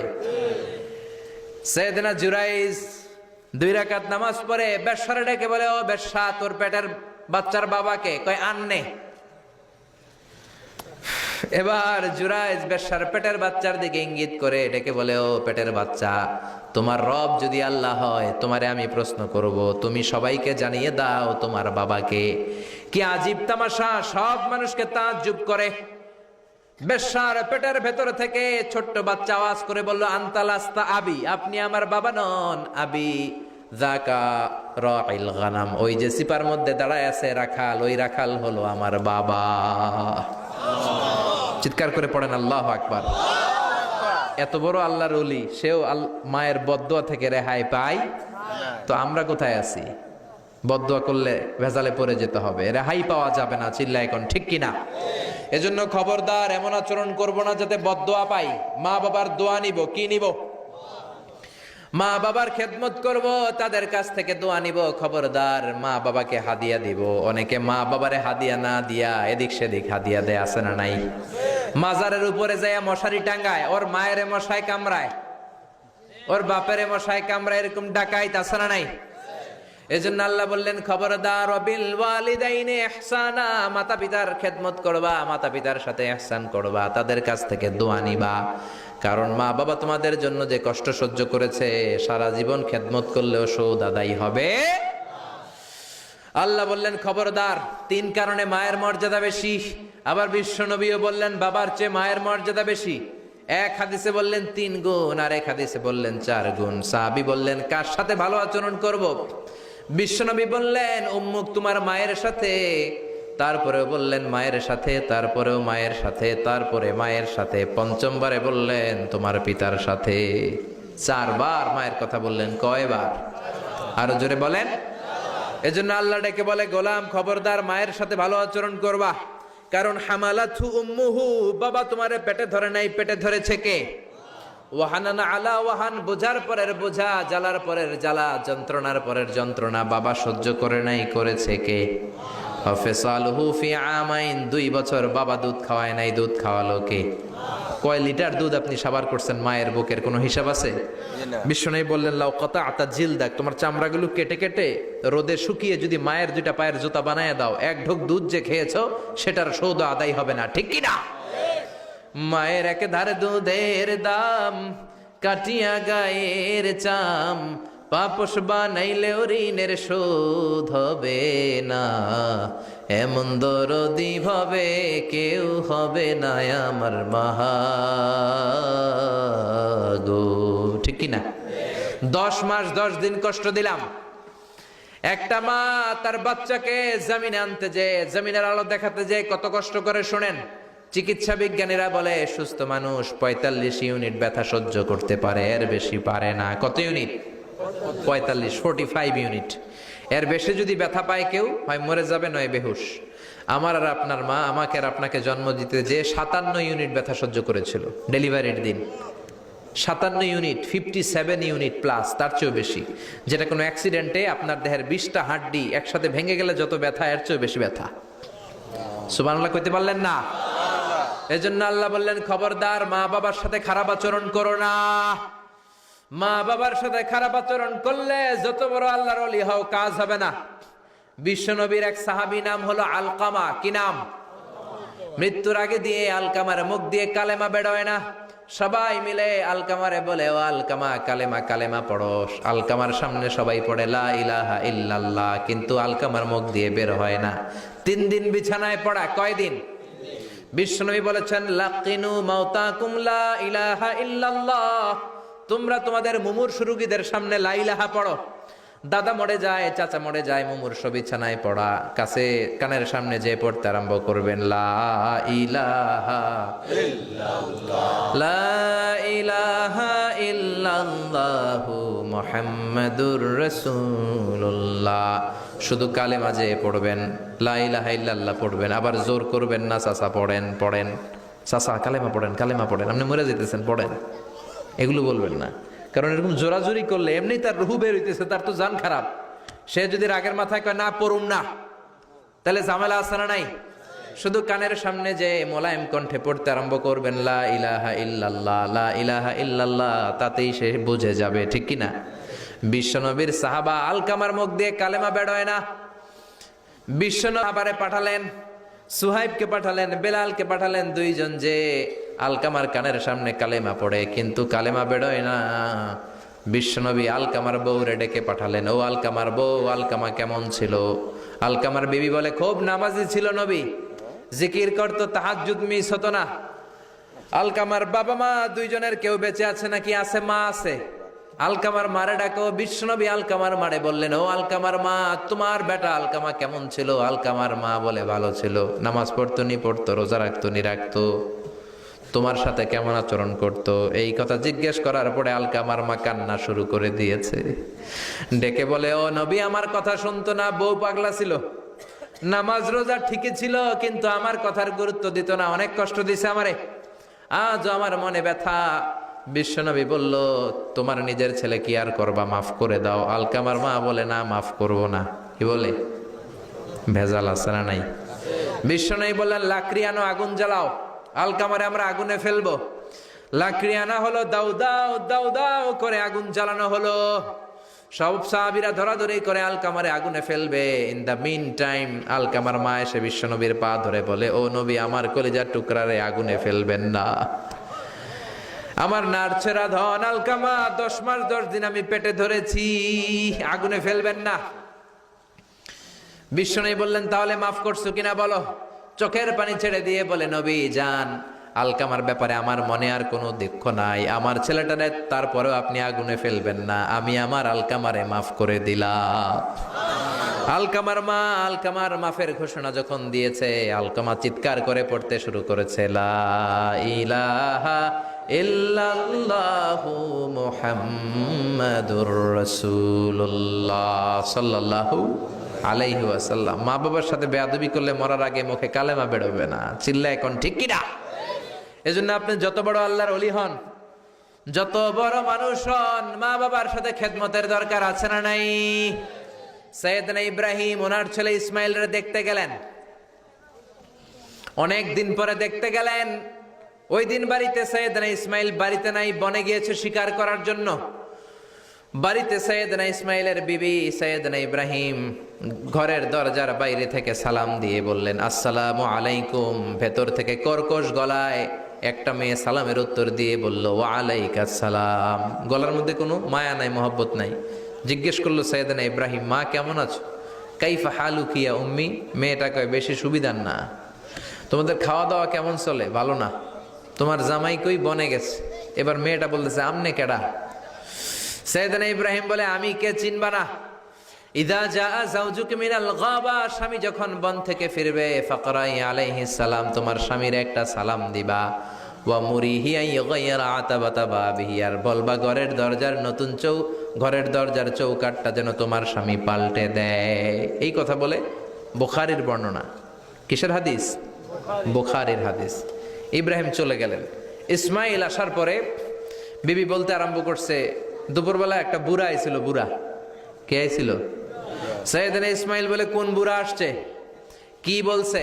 সাইয়েদনা জুরাইজ 2 রাকাত নামাজ পড়ে বেশ্যারে ডেকে বলে, ও বেশ্যা, তোর পেটের বাচ্চার বাবাকে? কয় আননে। এবার জুরাইজ বেশ্যার পেটের বাচ্চার দিকে ইঙ্গিত করে ডেকে বলে, ও পেটের বাচ্চা, তোমার রব যদি আল্লাহ হয়, তোমারে আমি প্রশ্ন করব, তুমি সবাইকে জানিয়ে দাও তোমার বাবাকে। কি আজীব তামাশা, সব মানুষকে তাজ্জুব করে। বেশ্যার পেটের ভেতর থেকে ছোট্ট বাচ্চা আওয়াজ করে বলল, আনতালাস্তা আবি, আপনি আমার বাবা নন। আবি যাকা রাইল গানাম, ওই যে সিপার মধ্যে দাঁড়ায় আছে রাখাল, ওই রাখাল হলো আমার বাবা। চিৎকার করে পড়েন আল্লাহু আকবার। এত বড় আল্লাহর ওলি, সেও মায়ের বদদুয়া থেকে রেহাই পায়। তো আমরা কোথায় আছি? বদদুয়া করলে ভেজালে পড়ে যেতে হবে, রেহাই পাওয়া যাবে না। চিল্লায় এখন ঠিক কিনা? এজন্য খবরদার এমন আচরণ করব না যাতে বদদুয়া পাই। মা বাবার দোয়া নিব, কি নিব? মা বাবার খেদমত করব, তাদের কাছ থেকে দোয়া নিব। খবরদার মা বাবাকে হাদিয়া দিব। অনেকে মা বাবারে হাদিয়া না দিয়া এদিক সেদিক হাদিয়া দেয়, আছে না নাই? মাজারের উপরে যাইয়া মশারি টাঙ্গায়, ওর মায়ের মশায় কামড়ায়, ওর বাপের মশায় কামড়ায়, এরকম ডাকাইত আছে না নাই? এজন্য আল্লাহ বললেন, খবরদার বিল ওয়ালিদাইনি ইহসানা, মাতা পিতার খেদমত করবা, মাতা পিতার সাথে ইহসান করবা, তাদের কাছ থেকে দোয়া নিবা। কারণ মা বাবা তোমাদের জন্য যে কষ্ট সহ্য করেছে, সারা জীবন খেদমত করলেও সুদ আদায় হবে। আল্লাহ বললেন খবরদার, 3 কারণে মায়ের মর্যাদা বেশি। আবার বিশ্ব নবীও বললেন বাবার চেয়ে মায়ের মর্যাদা বেশি। এক হাদিসে বললেন 3 গুণ, আর এক হাদিসে বললেন 4 গুণ। সাহাবী বললেন, কার সাথে ভালো আচরণ করব? বিশ্বনবী বললেন, উম্মুক, তোমার মায়ের সাথে। তারপরেও বললেন মায়ের সাথে, তারপরেও মায়ের সাথে, তারপরে মায়ের সাথে, 5মবারে বললেন তোমার পিতার সাথে। 4 বার মায়ের কথা বললেন। কয়বার? আরো জোরে বলেন। এজন্য আল্লাহ ডেকে বলে, গোলাম খবরদার মায়ের সাথে ভালো আচরণ করবা। কারণ হামালাতহু উম্মুহু, বাবা তোমারে পেটে ধরে নাই, পেটে ধরেছে কে? ওয়াহানান আলা ওয়াহান, বোঝার পরের বোঝা, জ্বালার পরের জ্বালা, যন্ত্রণার পরের যন্ত্রণা বাবা সহ্য করে নাই, করেছে কে? ফিসালুহু ফি আমাইন, 2 বছর বাবা দুধ খাওয়ায় নাই, দুধ খাওয়ালো কে? কয় লিটার দুধ আপনি সাবার করছেন মায়ের বুকের, কোনো হিসাব আছে? বিশ্বনবী বললেন, লাউ কাতাআতা জিলদাক, তোমার চামড়াগুলো কেটে কেটে রোদে শুকিয়ে যদি মায়ের 2টা পায়ের জুতা বানায় দাও, 1 ঢোক দুধ যে খেয়েছো সেটার সৌদ আদায় হবে না। ঠিক কিনা? মায়ের এক ধারে দুধের দাম, কাটিয়া গায়ের চাম, পাপস বানাইলেও ঋণের শোধ হবে না। এমন দরদি ভাবে কেউ হবে না আমার মাগো। ঠিক কিনা? 10 মাস 10 দিন কষ্ট দিলাম। একটা মা তার বাচ্চাকে জমিনে আনতে যে, জমিনের আলো দেখাতে যে কত কষ্ট করে, শোনেন। চিকিৎসা বিজ্ঞানীরা বলে সুস্থ মানুষ 45 ইউনিট ব্যথা সহ্য করতে পারে, এর বেশি পারে না। কত ইউনিট? 45 ইউনিট। এর বেশি যদি ব্যথা পায় কেউ, হয় মরে যাবে, নয় বেহুশ। আমার আর আপনার মা আমাকে আর আপনাকে জন্ম দিতে যে 57 ইউনিট ব্যথা সহ্য করেছিল ডেলিভারির দিন। 57 ইউনিট, 57 ইউনিট প্লাস, তার চেয়েও বেশি। যেটা কোনো অ্যাক্সিডেন্টে আপনার দেহের 20টা হাড্ডি একসাথে ভেঙে গেলে যত ব্যথা, এর চেয়েও বেশি ব্যথা। সুবহানাল্লাহ কইতে পারলেন না? এজন্য আল্লাহ বললেন, খবরদার মা বাবার সাথে খারাপ আচরণ করো না। মা বাবার সাথে খারাপ আচরণ করলে যত বড় আল্লাহর ওলি হও, কাজ হবে না। বিশ্বনবীর এক সাহাবী নাম হলো আলকামা। কি নাম? মৃত্যুর আগে দিয়ে আলকামার মুখ দিয়ে কালেমা বেরোয় না। সবাই মিলে আলকামারে বলে, ও আলকামা, কালেমা কালেমা পড়ো। আলকামার সামনে সবাই পড়ে লা ইলাহা ইল্লাল্লাহ, কিন্তু আলকামার মুখ দিয়ে বের হয় না। 3 দিন বিছানায় পড়া। কয়দিন? বিশ্বনবী বলেছেন, লাকিনু মাউতাকুম লা ইলাহা ইল্লাল্লাহ, তোমরা তোমাদের মুমূর্ষু রোগীদের সামনে লা ইলাহা পড়ো। দাদা মরে যায়, চাচা মরে যায়, মুমূর্ষু বিছানায় পড়া, কাছে কানের সামনে যে পড়তে আরম্ভ করবেন, লা ইলাহা ইল্লাল্লাহ, লা ইলাহা ইল্লাল্লাহু মুহাম্মাদুর রাসূলুল্লাহ। শুধু কালেমা যে পড়বেন, লা ইলাহা ইল্লাল্লাহ পড়বেন, আবার জোর করবেন না, চাচা পড়েন পড়েন, চাচা কালেমা পড়েন, কালেমা পড়েন, আপনি মরে যেতেছেন পড়েন, এগুলো বলবেন না। কারণ এরকম জোরাজোরি করলে এমনি তার রুহু বের হইতেছে, তার তো জান খারাপ। সে যদি রাগের মাথায় কয় না পড়ুম না, তাহলে ঝামেলা আছে না নাই? শুধু কানের সামনে যে মোলায়েম কণ্ঠে পড়তে আরম্ভ করবেন লা ইলাহা ইল্লাল্লাহ, লা ইলাহা ইল্লাল্লাহ, তাতেই সে বুঝে যাবে, ঠিক কিনা? বিশ্বনবীর সাহাবা আলকামার মুখ দিয়ে কালেমা বেরোয় না। বিশ্বনবী আবারে পাঠালেন, সুহাইবকে পাঠালেন, বেলালকে পাঠালেন, দুইজন যে আলকামার কানের সামনে কালেমা পড়ে, কিন্তু কালেমা বেরোয় না। বিশ্বনবী আলকামার বউরে ডেকে পাঠালেন, ও আলকামার বউ, আলকামা কেমন ছিল? আলকামার বিবি বলে, খুব নামাজি ছিল নবী, জিকির করতো, তাহাজ্জুদ মিস হতো না। আলকামার বাবা মা দুইজনের কেউ বেঁচে আছে নাকি? আছে, মা আছে। আলকামার মারে ডাকো। বিশ্বনবী আলকামার মারে বললেন, ও আলকামার মা, তোমার বেটা আলকামা কেমন ছিল? আলকামার মা বলে, ভালো ছিল, নামাজ পড়তো নি পড়তো, রোজা রাখতো নি রাখতো, তোমার সাথে কেমন আচরণ করতো? এই কথা জিজ্ঞেস করার পরে আলকামার মা কান্না শুরু করে দিয়েছে। ডেকে বলে, ও নবী, আমার কথা শুনতো না, বউ পাগলা ছিল, নামাজ রোজা ঠিকই ছিল, কিন্তু আমার কথার গুরুত্ব দিত না, অনেক কষ্ট দিছে আমারে, আজ আমার মনে ব্যথা। বিশ্বনবী বলল, তোমার নিজের ছেলে কি আর করবা, মাফ করে দাও। আলকামার মা বলে, না, মাফ করব না। কি বলে? ভেজাল আছে না নাই? বিশ্বনবী বললেন, লাকড়ি আনো, আগুন জ্বালাও, আলকামারে আমরা আগুনে ফেলবো। লাকড়ি আনা হলো, দাও দাও দাও দাও করে আগুন জ্বালানো হলো। সব সাহাবীরা ধরাধরি করে আলকামারে আগুনে ফেলবে। ইন দ্য মিন টাইম আলকামার মা এসে বিশ্বনবীর পা ধরে বলে, ও নবী, আমার কলিজার টুকরারে আগুনে ফেলবেন না, আমার নারছেরা ধন আলকামা, 10 মাস 10 দিন আমি পেটে ধরেছি, আগুনে ফেলবেন না। বিশ্বনবী বললেন, তাহলে মাফ করছো কিনা বলো। চোখের পানি ছেড়ে দিয়ে বলে, নবী যান, আলকামার ব্যাপারে আমার মনে আর কোনো দুঃখ নাই, আমার ছেলেটারে তারপরেও আপনি আগুনে ফেলবেন না, আমি আমার আলকামারে মাফ করে দিলাম। আলকামার মা আলকামার মাফের ঘোষণা যখন দিয়েছে, আলকামা চিৎকার করে পড়তে শুরু করেছে, লা ইলাহা ইল্লাল্লাহু মুহাম্মাদুর রাসূলুল্লাহ সাল্লাল্লাহু আলাইহি ওয়াসাল্লাম। মা বাবার সাথে বেয়াদবি করলে মরার আগে মুখে কালেমা বেরোবে না। চিল্লা এখন ঠিক কিনা? এজন্য আপনি যত বড় আল্লাহর ওলি হন, যত বড় মানুষ হন, মা বাবার সাথে খেদমতের দরকার আছে না নাই? সৈয়দনা ইব্রাহিম ওনার ছেলে ইসমাইলরে দেখতে গেলেন, অনেক দিন পরে দেখতে গেলেন। ওই দিন বাড়িতে সৈয়দনা ইসমাইল বাড়িতে নাই, বনে গিয়েছে শিকার করার জন্য। বাড়িতে সৈয়দনা ইসমাইলের বিবি সৈয়দনা ইব্রাহিম ঘরের দরজার বাইরে থেকে সালাম দিয়ে বললেন, আসসালামু আলাইকুম। ভেতর থেকে কর্কশ গলায় একটা মেয়ে সালামের উত্তর দিয়ে বলল, ওয়া আলাইকাস সালাম। গলার মধ্যে কোনো মায়া নাই, মহব্বত নাই। জিজ্ঞেস করলো সৈয়দনা ইব্রাহিম, মা কেমন আছো? কাইফা হালুকি ইয়া উম্মি। মেয়েটা কয়, বেশি সুবিধার না, তোমাদের খাওয়া দাওয়া কেমন চলে? ভালো না। তোমার জামাই কই? বনে গেছে। এবার মেয়েটা বলতেছে, আমনে কেডা? সৈয়দনা ইব্রাহিম বলে, আমি কে চিনবা না? ইদা জাআ যাওজুকা মিনাল গাবা, স্বামী যখন বন থেকে ফিরবে, ফাকরাই আলাইহিস সালাম, তোমার স্বামীর একটা সালাম দিবা। ওয়া মুরিহি আন ইগাইরা আতাবাতা বাবিহি, আর বলবা ঘরের দরজার চৌকাটটা যেন তোমার স্বামী পাল্টে দেয়। এই কথা বলে বুখারীর বর্ণনা। কিসের হাদিস? বুখারীর হাদিস। ইব্রাহিম চলে গেলেন। ইসমাইল আসার পরে বিবি বলতে আরম্ভ করছে, দুপুরবেলা একটা বুড়া আইছিল। বুড়া কে আইছিল? সৈয়দনা ইসমাইল বলে, কোন বুড়া আসছে? কি বলছে?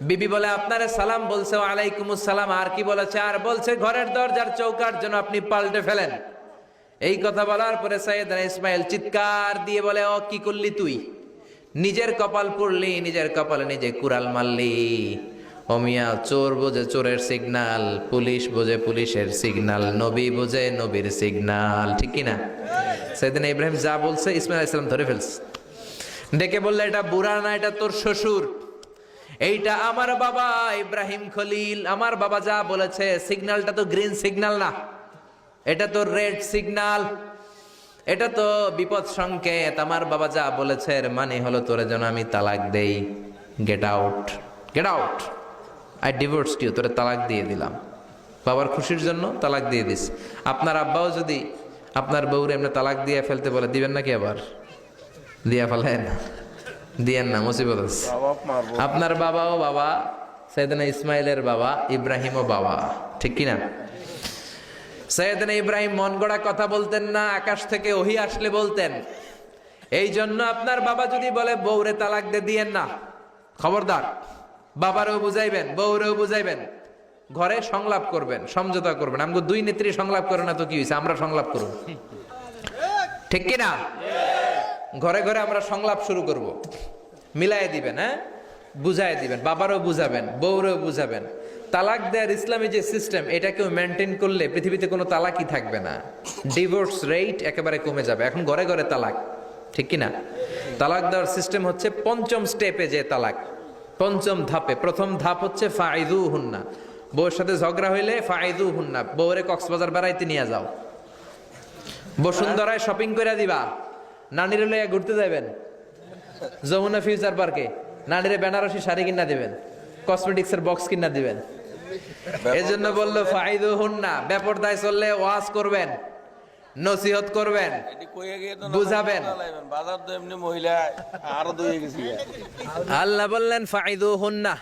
বিবি বলে, আপনারে সালাম বলছে, ওয়া আলাইকুমুস সালাম। আর কি বলেছে? আর বলছে ঘরের দরজার চৌকাট যেন আপনি পাল্টে ফেলেন। এই কথা বলার পরে সৈয়দনা ইসমাইল চিৎকার দিয়ে বলে, ও কি করলি তুই? নিজের কপাল পুড়লি, নিজের কপালে নিজে কুড়াল মারলি। ও মিয়া, চোর বোঝে চোরের সিগনাল, পুলিশ বোঝে পুলিশের সিগনাল, নবী বোঝে নবীর সিগনাল, ঠিক কিনা? সেদিন ইব্রাহিম যা বলছে ইসমাইল আলাইহিস সালাম ধরে ফেলছে। ডেকে বললে, এটা বুড়া না, এটা তোর শ্বশুর, এইটা আমার বাবা ইব্রাহিম খলিল। আমার বাবা যা বলেছে, সিগন্যালটা তো গ্রিন সিগন্যাল না, এটা তো রেড সিগন্যাল, এটা তো বিপদ সংকেত। আমার বাবা যা বলেছে এর মানে হলো তোরে যেন আমি তালাক দেই। Get out, get out, I divorced you, তোরে তালাক দিয়ে দিলাম। বাবার খুশির জন্য তালাক দিয়ে দিস। আপনার আব্বাও যদি আপনার বউরে এমনি তালাক দিয়ে ফেলতে বলে, দিবেন নাকি? আবার দিয়া ফেলেন, দিয়েন না, মুসিবত আছে। আপনার বাবাও বাবা, সৈয়দনা ইসমাইলের বাবা, ইব্রাহিমও বাবা, ঠিক কিনা? সৈয়দনা ইব্রাহিম মন গড়া কথা বলতেন না, আকাশ থেকে ওহী আসলে বলতেন। এই জন্য আপনার বাবা যদি বলে বউরে তালাক দিয়েন না, খবরদার, বাবারেও বুঝাইবেন, বউরেও বুঝাইবেন, ঘরে সংলাপ করবেন, সমঝোতা করবেন। আমাকে দুই নেত্রী সংলাপ করে না তো কি হয়েছে, আমরা সংলাপ করব, ঠিক কিনা? ঘরে ঘরে আমরা সংলাপ শুরু করব, মিলাই দিবেন, হ্যাঁ, বুঝাই দিবেন, বাবারও বুঝাবেন, বউরেও বুঝাবেন। তালাক দেওয়ার ইসলামী যে সিস্টেম, এটাকেও মেনটেন করলে পৃথিবীতে কোনো তালাকই থাকবে না, ডিভোর্স রেট একেবারে কমে যাবে। এখন ঘরে ঘরে তালাক, ঠিক কিনা? তালাক দেওয়ার সিস্টেম হচ্ছে পঞ্চম স্টেপে যে তালাক, পঞ্চম ধাপে। প্রথম ধাপ হচ্ছে ফাইদু হুন্না, বউয়ের সাথে ঝগড়া হইলে ফাইদু হুন্না, বউরে কক্সবাজার বেড়াইতে নিয়ে যাও, বসুন্ধরায় শপিং করে দিবা, নানির লইয়া ঘুরতে যাবেন যমুনা ফিউচার পার্কে, নানিরে বেনারসি শাড়ি কিনা দিবেন, কসমেটিক্সের বক্স কিনা দিবেন। এই জন্য বললো ফাইদু হুন্না, বেপরদায় চললে ওয়াজ করবেন, নসিহত করবেন, বুঝাবেন। বাজার তো এমনি মহিলা আরো দুই গেছি। আল্লাহ বললেন ফাইদু হুন্না,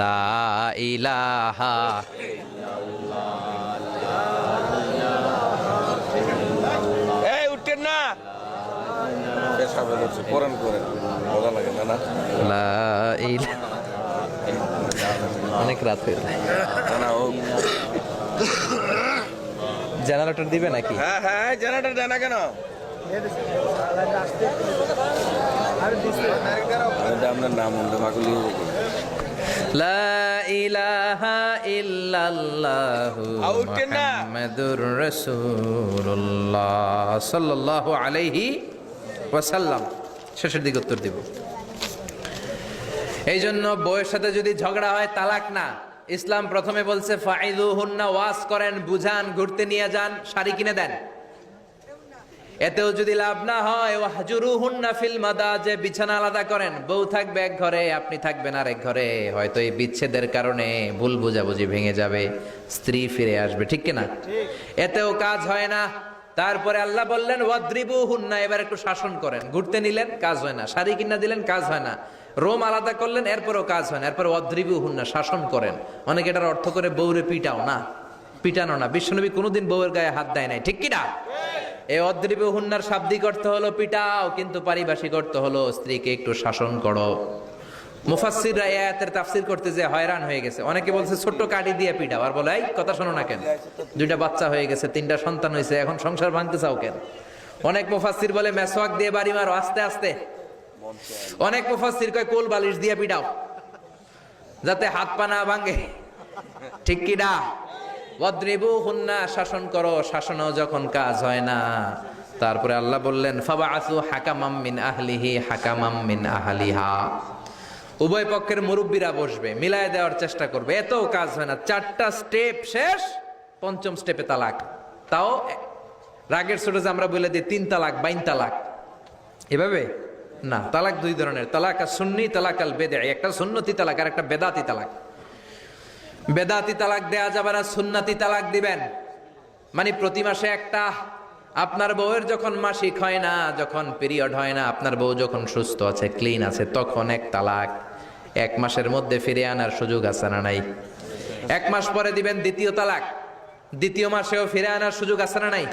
লা ইলাহা এই উঠতেন না, পেশাবে হচ্ছে কোরআন করেন, মজা লাগে না? লা ইলাহা, অনেক রাত হয়ে যায়, না ও জেনারেটর দিবে নাকি? হ্যাঁ হ্যাঁ, জেনারেটর দেয় না কেন? আপনার নাম উঠলে মাগুলি লা ইলাহা ইল্লাল্লাহু মুহাম্মাদুর রাসূলুল্লাহ সাল্লাল্লাহু আলাইহি ওয়াসাল্লাম। শেষের দিকে উত্তর দিব। এই জন্য বউয়ের সাথে যদি ঝগড়া হয় তালাক না, ইসলাম প্রথমে বলছে ফাইদুহুন্না, ওয়াজ করেন, বুঝান, ঘুরতে নিয়ে যান, শাড়ি কিনে দেন। এতেও যদি লাভ না হয়, ওয়াহজুরুহুন্না ফিল মাদাজি, বিছানা আলাদা করেন, বউ থাকবে এক ঘরে, আপনি থাকবেন আরেক ঘরে। হয়তো এই বিচ্ছেদের কারণে ভুল বোঝাবুঝি ভেঙে যাবে, স্ত্রী ফিরে আসবে, ঠিক কিনা? এতেও কাজ হয় না। তারপরে আল্লাহ বললেন ওয়াদ্রিবুহুন্না, এবার একটু শাসন করেন। ঘুরতে নিলেন, কাজ হয় না, শাড়ি কিনা দিলেন, কাজ হয় না, রোম আলাদা করলেন, এরপরও কাজ হয় না, এরপর ওয়াদ্রিবুহুন্না, শাসন করেন। অনেকে এটার অর্থ করে বউরে পিটাও না, পিটানো না। বিশ্বনবী কোনোদিন বউয়ের গায়ে হাত দেয় নাই, ঠিক কিনা? এই অদ্রিবুহুন্নার শাব্দিক অর্থ হলো পিটাও, কিন্তু পারিভাষিক অর্থ হলো স্ত্রীকে একটু শাসন করো। মুফাসসিররা এই আয়াতের তাফসীর করতে যে হয়রান হয়ে গেছে। অনেকে বলছে ছোট্ট কাঠি দিয়ে পিটাও, আর বলে এই কথা শোনো না কেন, দুইটা বাচ্চা হয়ে গেছে, তিনটা সন্তান হয়েছে, এখন সংসার ভাঙতে চাও কেন? অনেক মুফাসসির বলে মেসওয়াক দিয়ে বাড়ি মারো আস্তে আস্তে। অনেক মুফাসসির কয় কোল বালিশ দিয়ে পিটাও, যাতে হাত পা না ভাঙে, ঠিক কি না? ওয়াদ্রিবুহুন্না, শাসন করো। শাসনও যখন কাজ হয় না, তারপরে আল্লাহ বললেন ফাবাআসু হাকামাম মিন আহলিহি হাকামাম মিন আহলিহা, উভয় পক্ষের মুরব্বীরা বসবে, মিলায় দেওয়ার চেষ্টা করবে। এতও কাজ হয় না, 4টা স্টেপ শেষ, পঞ্চম স্টেপে তালাক। তাও রাগের ছোটে আমরা বলে দিই 3 তালাক, 22 তালাক, এভাবে না। তালাক দুই ধরনের, তালাক আর সুন্নি, তালাক আল বেদঈ। একটা সুন্নতি তালাক আর একটা বেদাতি তালাক। বেদাতি তালাক দেয়া যাবে না, সুন্নতি তালাক দিবেন। মানে প্রতি মাসে একটা, আপনার বউয়ের যখন মাসিক হয় না, যখন পিরিয়ড হয় না, আপনার বউ যখন সুস্থ আছে, ক্লিন আছে, তখন এক তালাক। 1 মাসের মধ্যে ফিরে আনার সুযোগ আছে না নাই? 1 মাস পরে দিবেন দ্বিতীয় তালাক, দ্বিতীয় মাসেও ফিরে আনার সুযোগ আছে না নাই?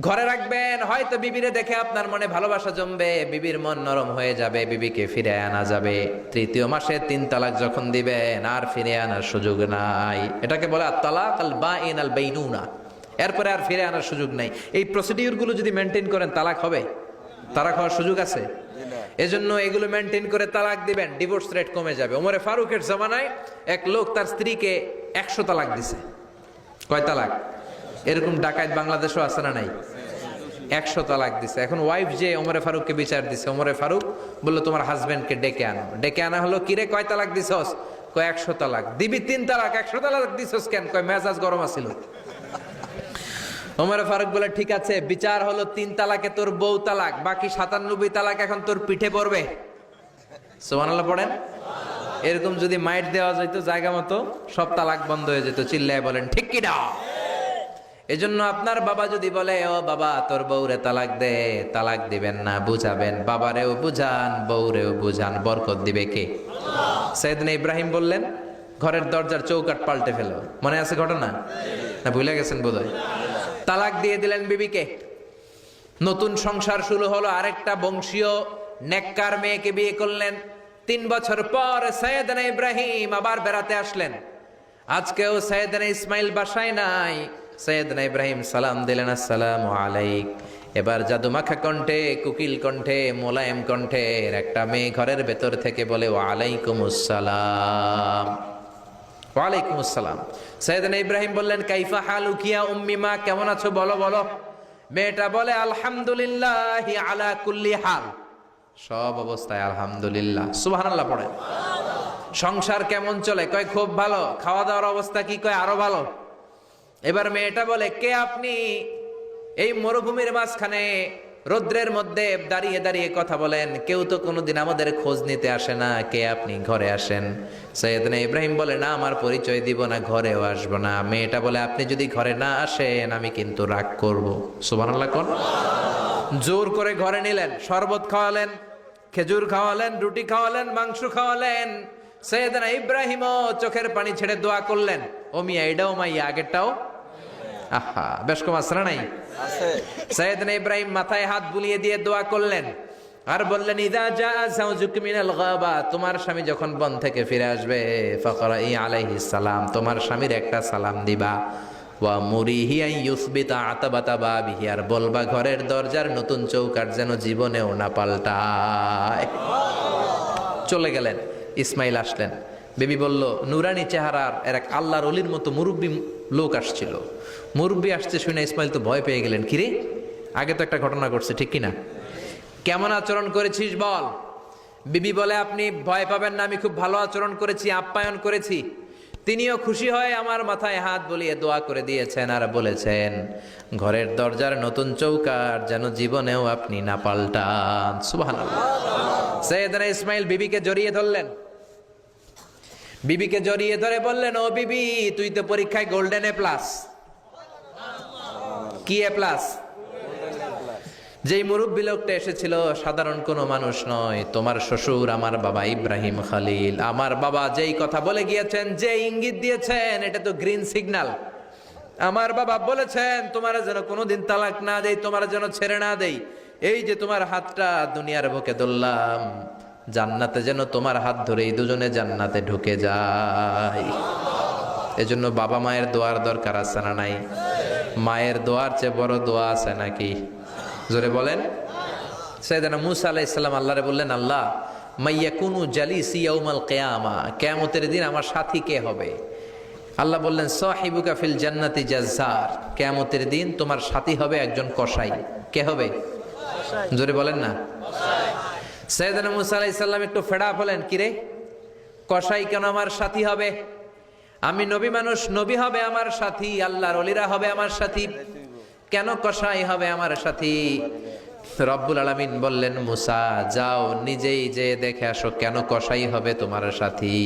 ঘরে রাখবেন, হয়তো বিবিরে দেখে আপনার মনে ভালোবাসা জমবে, বিবির মন নরম হয়ে যাবে, বিবিকে ফিরে আনা যাবে। তৃতীয় মাসে 3 তালাক যখন দিবেন, আর ফিরে আনার সুযোগ নাই। এটাকে বলে আত-তালাক আল বাইন আল বাইনুনা, এরপরে আর ফিরে আনার সুযোগ নাই। এই প্রসিডিউর গুলো যদি মেনটেন করেন, তালাক হবে? তালাক হওয়ার সুযোগ আছে? এজন্য এগুলো মেনটেন করে তালাক দিবেন, ডিভোর্স রেট কমে যাবে। ওমরে ফারুকের জামানায় এক লোক তার স্ত্রীকে 100 তালাক দিছে। কয় তালাক? এরকম ডাকাত বাংলাদেশও আছে না নাই? 100 তালাক দিছে। এখন ওয়াইফ যে ওমরে ফারুককে বিচার দিছে, ওমরে ফারুক বললো তোমার হাজবেন্ডকে ডেকে আনো। ডেকে আনা হলো, কিরে কয় তালাক দিছস? কয় 100 তালাক। দিবি 3 তালাক, 100 তালাক দিছস কেন? কয় মেজাজ গরম আছিল। ওমরে ফারুক বলে ঠিক আছে, বিচার হলো 3 তালাকে তোর বউ তালাক, বাকি 97 তালাক এখন তোর পিঠে পড়বে। সুবহানাল্লাহ পড়েন। এরকম যদি মাইট দেওয়া যেত জায়গা মতো, সব তালাক বন্ধ হয়ে যেত। চিল্লায় বলেন ঠিক কি না? এজন্য আপনার বাবা যদি বলে ও বাবা তোর বউরে তালাক দে, তালাক দিবেন না, বুঝাবেন। বাবারেও বুঝান, বউরেও বুঝান, বরকত দিবে কে? সাইয়েদনা ইব্রাহিম বললেন ঘরের দরজার চৌকাঠ পাল্টে ফেলো। মনে আছে ঘটনা? না ভুলে গেছেন বোধহয়। তালাক দিয়ে দিলেন বিবিকে। নতুন সংসার শুরু হলো, আরেকটা বংশীয় নেককার মেয়েকে বিয়ে করলেন। 3 বছর পর সৈয়দনা ইব্রাহিম আবার বেড়াতে আসলেন। আজকেও সৈয়দনা ইসমাইল বাসায় নাই। সৈয়দনা ইব্রাহিম সালাম দিলেন, আসসালামু আলাইক। এবার জাদুমাখা কণ্ঠে, কুকিল কণ্ঠে, মোলায়েম কণ্ঠের একটা মেয়ে ঘরের ভেতর থেকে বলে, ওয়ালাইকুমুস সালাম। ওয়ালাইকুমুস সালাম। সৈয়দনা ইব্রাহিম বললেন, কাইফা হালুকি ইয়া উম্মি, মা কেমন আছো বলো বলো। মেয়েটা বলে, আলহামদুলিল্লাহি আলা কুল্লি হাল, সব অবস্থায় আলহামদুলিল্লাহ। সুবহানাল্লাহ পড়ে। সংসার কেমন চলে? কয় খুব ভালো। খাওয়া দাওয়ার অবস্থা কি? কয় আরো ভালো। এবার মেয়েটা বলে, কে আপনি? এই মরুভূমির মাঝখানে রৌদ্রের মধ্যে দাঁড়িয়ে দাঁড়িয়ে কথা বলেন, কেউ তো কোনোদিন আমাদের খোঁজ নিতে আসে না, কে আপনি? ঘরে আসেন। সৈয়দনা ইব্রাহিম বলে, না আমার পরিচয় দিব না, ঘরেও আসবো না। মেয়েটা বলে, আপনি যদি ঘরে না আসেন আমি কিন্তু রাগ করব। সুবহানাল্লাহ কোন। জোর করে ঘরে নিলেন, শরবত খাওয়ালেন, খেজুর খাওয়ালেন, রুটি খাওয়ালেন, মাংস খাওয়ালেন। সৈয়দনা ইব্রাহিমও চোখের পানি ছেড়ে দোয়া করলেন, ও মিয়া এটাও মাইয়া আগেরটাও। আহা, বেশ কম আসরা নাই। আছে। সৈয়দনা ইব্রাহিম মাথায় হাত বুলিয়ে দিয়ে দোয়া করলেন আর বললেন, ইদা জা যাওজুক মিনাল গাবা, তোমার স্বামী যখন বন থেকে ফিরে আসবে, ফাকরাই আলাইহিস সালাম, তোমার স্বামীর একটা সালাম দিবা। ওয়া মুরিহি আন ইউসবিতা আতাবাতা বাবিহি, আর বলবা ঘরের দরজার নতুন চৌকাঠ যেন জীবনেও না পাল্টায়। চলে গেলেন। ইসমাইল আসলেন। বেবি বলল, নুরানি চেহারার এক আল্লাহর ওলির মতো মুরব্বী লোক আসছিল। মুরব্বী আসছে শুনে ইসমাইল তো ভয় পেয়ে গেলেন। কিরে, আগে তো একটা ঘটনা ঘটছে, ঠিক কিনা? কেমন আচরণ করেছিস বল। বিবি বলে, আপনি ভয় পাবেন না, আমি খুব ভালো আচরণ করেছি, আপ্যায়ন করেছি। তিনিও খুশি হয়ে আমার মাথায় হাত বুলিয়ে দোয়া করে দিয়েছেন আর বলেছেন, ঘরের দরজার নতুন চৌকাঠ যেন জীবনেও আপনি না পাল্টান। সুবহানাল্লাহ। সৈয়দনা ইসমাইল বিবিকে জড়িয়ে ধরলেন। বিবিকে জড়িয়ে ধরে বললেন, ও বিবি, তুই তো পরীক্ষায় গোল্ডেন এ প্লাস। কি এ প্লাস? যেই মুরব্বী লোকটা এসেছিল সাধারণ কোনো মানুষ নয়, তোমার শ্বশুর আমার বাবা ইব্রাহিম খালিল। আমার বাবা যেই কথা বলে গিয়েছেন, যে ইঙ্গিত দিয়েছেন, এটা তো গ্রিন সিগন্যাল। আমার বাবা বলেছেন, তোমার যেন কোনোদিন তালাক না দেই, তোমার যেন ছেড়ে না দেই। এই যে তোমার হাতটা দুনিয়ার বুকে ধরলাম, জান্নাতে যেন তোমার হাত ধরেই দুজনে জান্নাতে ঢুকে যায়। এজন্য বাবা মায়ের দোয়ার দরকার আছে না নাই? মায়ের দোয়ার চেয়ে বড় দোয়া আছে নাকি? জোরে বলেন। সাইয়েদনা মূসা আলাইহিস সালাম আল্লাহরে বললেন, আল্লাহ, মাইয়াকুনু জালিসি ইয়াউমাল কিয়ামা, কিয়ামতের দিন আমার সাথী কে হবে? আল্লাহ বললেন, সাহিবুকা ফিল জান্নাতি জাজ্জার, কিয়ামতের দিন তোমার সাথী হবে একজন কসাই। কে হবে? জোরে বলেন না। সাইয়েদনা মূসা আলাইহিস সালাম একটু ফেড়া হলেন, কিরে, কসাই কেন আমার সাথী হবে? আমি নবী মানুষ, নবী হবে আমার সাথী, আল্লাহর ওলিরা হবে আমার সাথী, কেন কসাই হবে আমার সাথী? রব্বুল আলামিন বললেন, মূসা যাও নিজেই যে দেখে আসো কেন কসাই হবে তোমার সাথী।